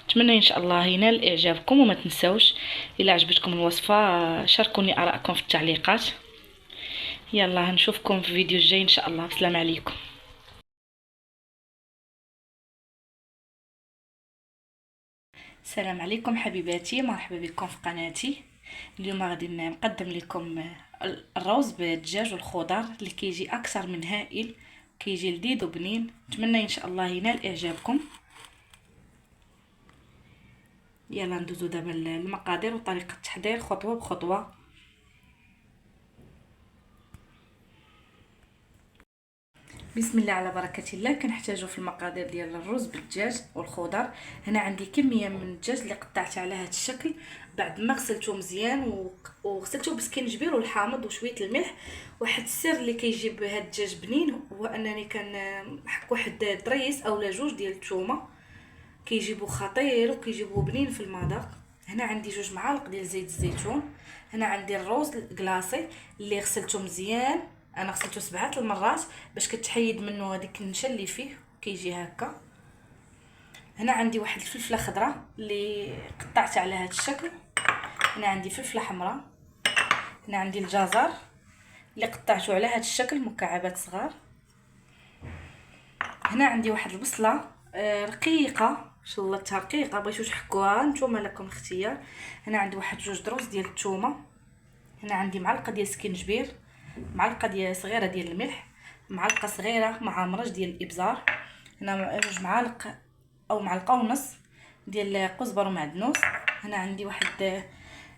نتمنى ان شاء الله ينال اعجابكم، وما تنساوش الا عجبتكم الوصفه شاركوني ارائكم في التعليقات. يلا نشوفكم في الفيديو الجاي ان شاء الله. السلام عليكم. السلام عليكم حبيباتي، مرحبا بكم في قناتي. اليوم غادي نقدم لكم الرز بالدجاج والخضر اللي كيجي اكثر من هائل، كيجي لذيذ وبنين. نتمنى ان شاء الله ينال اعجابكم. يلا ندوزو دابا المقادير وطريقه التحضير خطوه بخطوه. بسم الله على بركه الله. كنحتاجو في المقادير ديال الرز بالدجاج والخضر. هنا عندي كميه من الدجاج اللي قطعته على هذا الشكل بعد ما غسلته مزيان وغسلته بسكينجبير والحامض وشويه الملح. واحد السر اللي كيجيب هذا الدجاج بنين هو انني كنحك واحد دريس اولا 2 ديال الثومه، كيجيبو خطير وكيجيبو بنين في المذاق. هنا عندي 2 معالق ديال زيت الزيتون. هنا عندي الروز كلاصي اللي غسلته مزيان، انا غسلته 7 المرات باش كتحيد منه هذيك النشا اللي فيه كيجي هكا. هنا عندي واحد الفلفله خضراء اللي قطعتها على هذا الشكل. هنا عندي فلفله حمراء. هنا عندي الجزر اللي قطعته على هذا الشكل مكعبات صغار. هنا عندي واحد البصله رقيقه شلطتها رقيقه، بغيتو تحكوها نتوما لكم الاختيار. هنا عندي واحد 2 دروس ديال الثومه. هنا عندي معلقه ديال سكينجبير، معلقه ديال صغيره ديال الملح، معلقه صغيره مع مرج ديال الابزار. هنا 2 معالق او معلقه ونص ديال كزبره ومعدنوس. هنا عندي واحد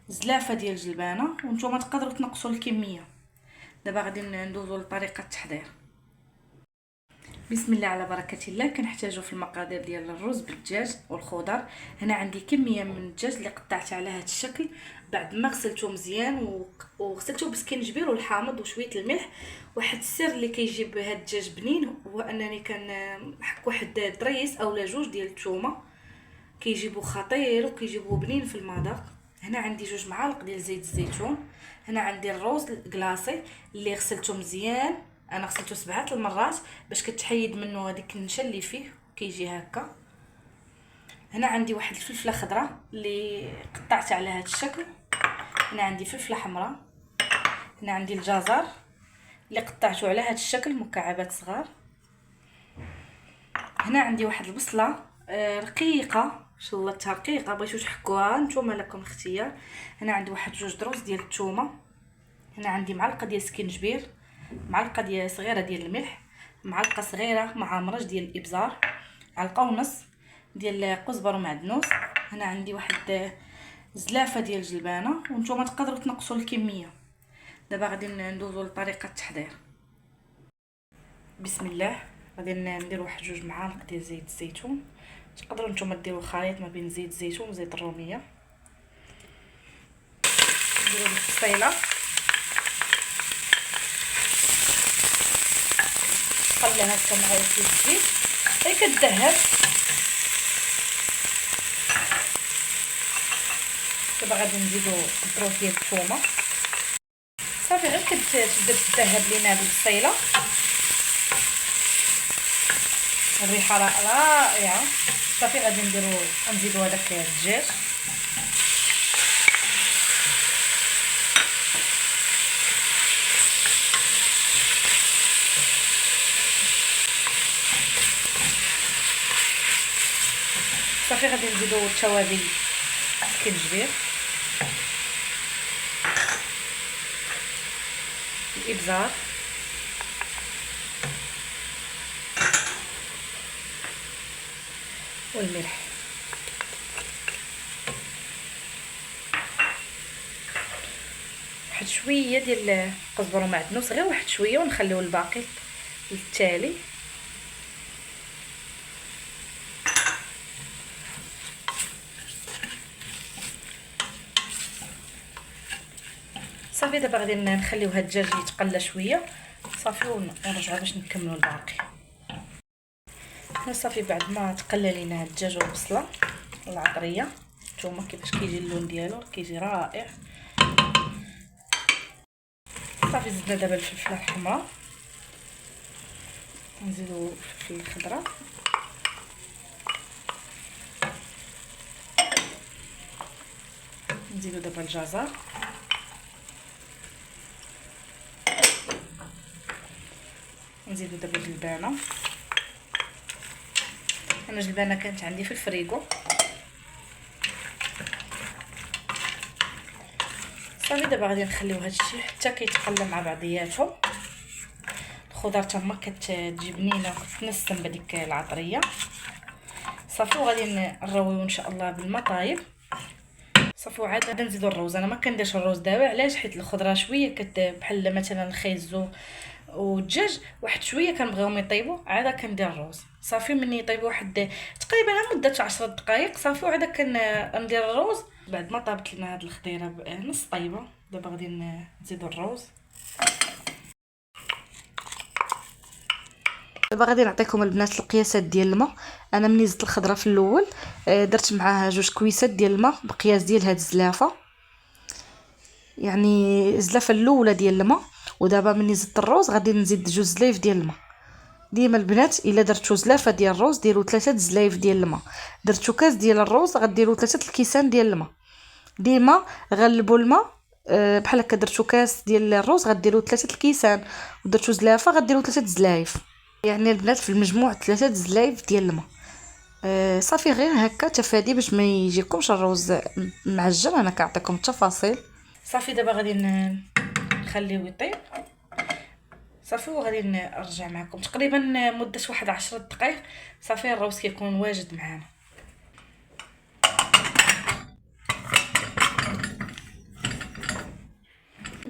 زلافه ديال الجلبانه، وانتم تقدروا تنقصوا الكميه. دابا غادي ندوزوا لطريقه التحضير. بسم الله على بركه الله. كنحتاجوا في المقادير ديال الرز بالدجاج والخضر. هنا عندي كميه من الدجاج اللي قطعته على هذا الشكل بعد ما غسلته مزيان وغسلته بسكينجبير والحامض وشويه الملح. واحد السر اللي كيجيب هذا الدجاج بنين هو انني كنحك واحد دريس اولا جوج ديال الثومه، كيجيبوا خطير وكيجيبوا بنين في المذاق. هنا عندي 2 معالق ديال زيت الزيتون. هنا عندي الروز الكلاصي اللي غسلته مزيان، انا غسلته 7 المرات باش كتحيد منه هذيك النشا اللي فيه كيجي هكا. هنا عندي واحد الفلفله خضراء اللي قطعتها على هذا الشكل. هنا عندي فلفله حمراء. هنا عندي الجزر اللي قطعته على هذا الشكل مكعبات صغار. هنا عندي واحد البصله رقيقه، شلطتها رقيقه، بغيتو تحكوها نتوما لكم الاختيار. هنا عندي واحد 2 دروس ديال الثومه. هنا عندي معلقه ديال سكينجبير، معلقه ديال صغيره ديال الملح، معلقه صغيره مع مرج ديال الابزار، معلقه ونص ديال قزبر ومعدنوس. هنا عندي واحد زلافه ديال الجلبانه، وانتم تقدروا تنقصوا الكميه. دابا غادي ندوزوا لطريقه التحضير. بسم الله. غادي ندير واحد 2 معالق ديال زيت الزيتون. تقدروا نتوما ديروا خليط ما بين زيت الزيتون وزيت الروميه. نديروا البصيله، خليها هكا مع الزيت حتى كتذهب. دابا غادي نزيدو الدروس ديال الثومه. صافي غير كتبدا تذهب لينا هاد البصيله، الريحه رائعه. صافي غادي نزيدو هذاك الدجاج. صافي غادي نزيدو التوابل، السكينجبير، الابزار، والملح. واحد شويه ديال القزبر ومعدنوس، غير واحد شويه، ونخليو الباقي للتالي. صافي دابا غادي نخليو هاد الدجاج يتقلى شويه صافي، ونرجعوا باش نكملوا الباقي. صافي بعد ما تقلى لينا هاد الدجاج والبصله والعطريه، نتوما كيفاش كيجي اللون ديالو، كيجي رائع. صافي زدنا دابا الفلفله الحمراء، نزيدو الفلفل الخضراء، نزيدو دابا الجزر، نزيدو دابا الجلبانه. انا الجلبانه كانت عندي في الفريغو. صافي دابا غادي نخليو هادشي حتى كيتقلى مع بعضياتهم. الخضر تما كتجي بنينه وكتنسم بهذيك العطريه. صافي وغادي نرويو ان شاء الله بالماء طايب. صافي وعاد غادي نزيدو الروز. انا ما كنديرش الروز دابا، علاش؟ حيت الخضره شويه بحال مثلا الخيزو والدجاج واحد شويه كنبغيهم يطيبوا، عاد كندير الروز. صافي ملي يطيبوا واحد تقريبا مده 10 دقائق صافي، وعاد كندير الروز. بعد ما طابت لنا هاد الخضيره نص طيبه، دابا غادي نزيدو الروز. دابا غادي نعطيكم البنات القياسات ديال الماء. انا ملي زدت الخضره في الاول درت معاها 2 كويسات ديال الماء بقياس ديال هاد الزلافه، يعني الزلافه الاولى ديال الماء. ودابا ملي زدت الروز غادي نزيد 2 زلايف ديال الماء. ديما البنات الا درتو زلافه ديال الروز ديروا 3 زلايف ديال الماء، درتو كاس ديال الروز غديروا 3 الكيسان ديال الماء. ديما غلبوا الماء بحال هكا. درتو كاس ديال الروز غديروا 3 الكيسان، ودرتو زلافه غديروا 3 زلايف، يعني البنات في المجموع 3 زلايف ديال الماء. صافي غير هكا تفادي باش ما يجيكمش الروز معجن. انا كنعطيكم التفاصيل. صافي دابا غادي نخليوه يطيب. صافي وغادي نرجع معكم تقريبا مده واحد 10 دقائق. صافي الروز كيكون واجد معانا.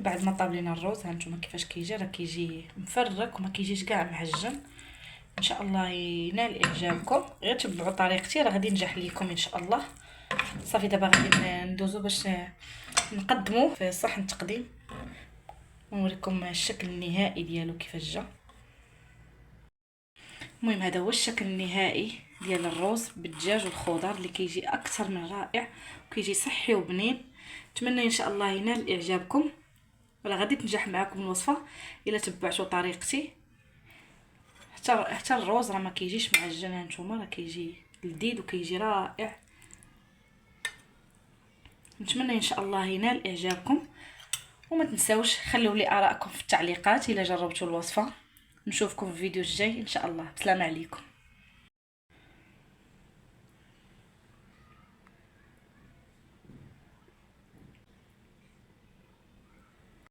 بعد ما طاب لينا الروز هانتوما كيفاش كيجي، راه كيجي مفرك وما كيجيش كاع معجن. ان شاء الله ينال اعجابكم، غير تبعوا طريقتي راه غادي ينجح ليكم ان شاء الله. صافي دابا غادي ندوزو باش نقدمو في صحن التقديم ونوريكم الشكل النهائي ديالو كيفاش جا. المهم هذا هو الشكل النهائي ديال الروز بالدجاج والخضر اللي كيجي اكثر من رائع وكيجي صحي وبنين. نتمنى ان شاء الله ينال اعجابكم، ولا غادي تنجح معكم الوصفه الا تبعتوا طريقتي. حتى الروز راه ما كيجيش معجن، هانتوما راه كيجي لذيذ وكيجي رائع. نتمنى ان شاء الله ينال اعجابكم، وما تنساوش خلوا لي ارائكم في التعليقات الا جربتوا الوصفه. نشوفكم في الفيديو الجاي ان شاء الله. بسلام عليكم.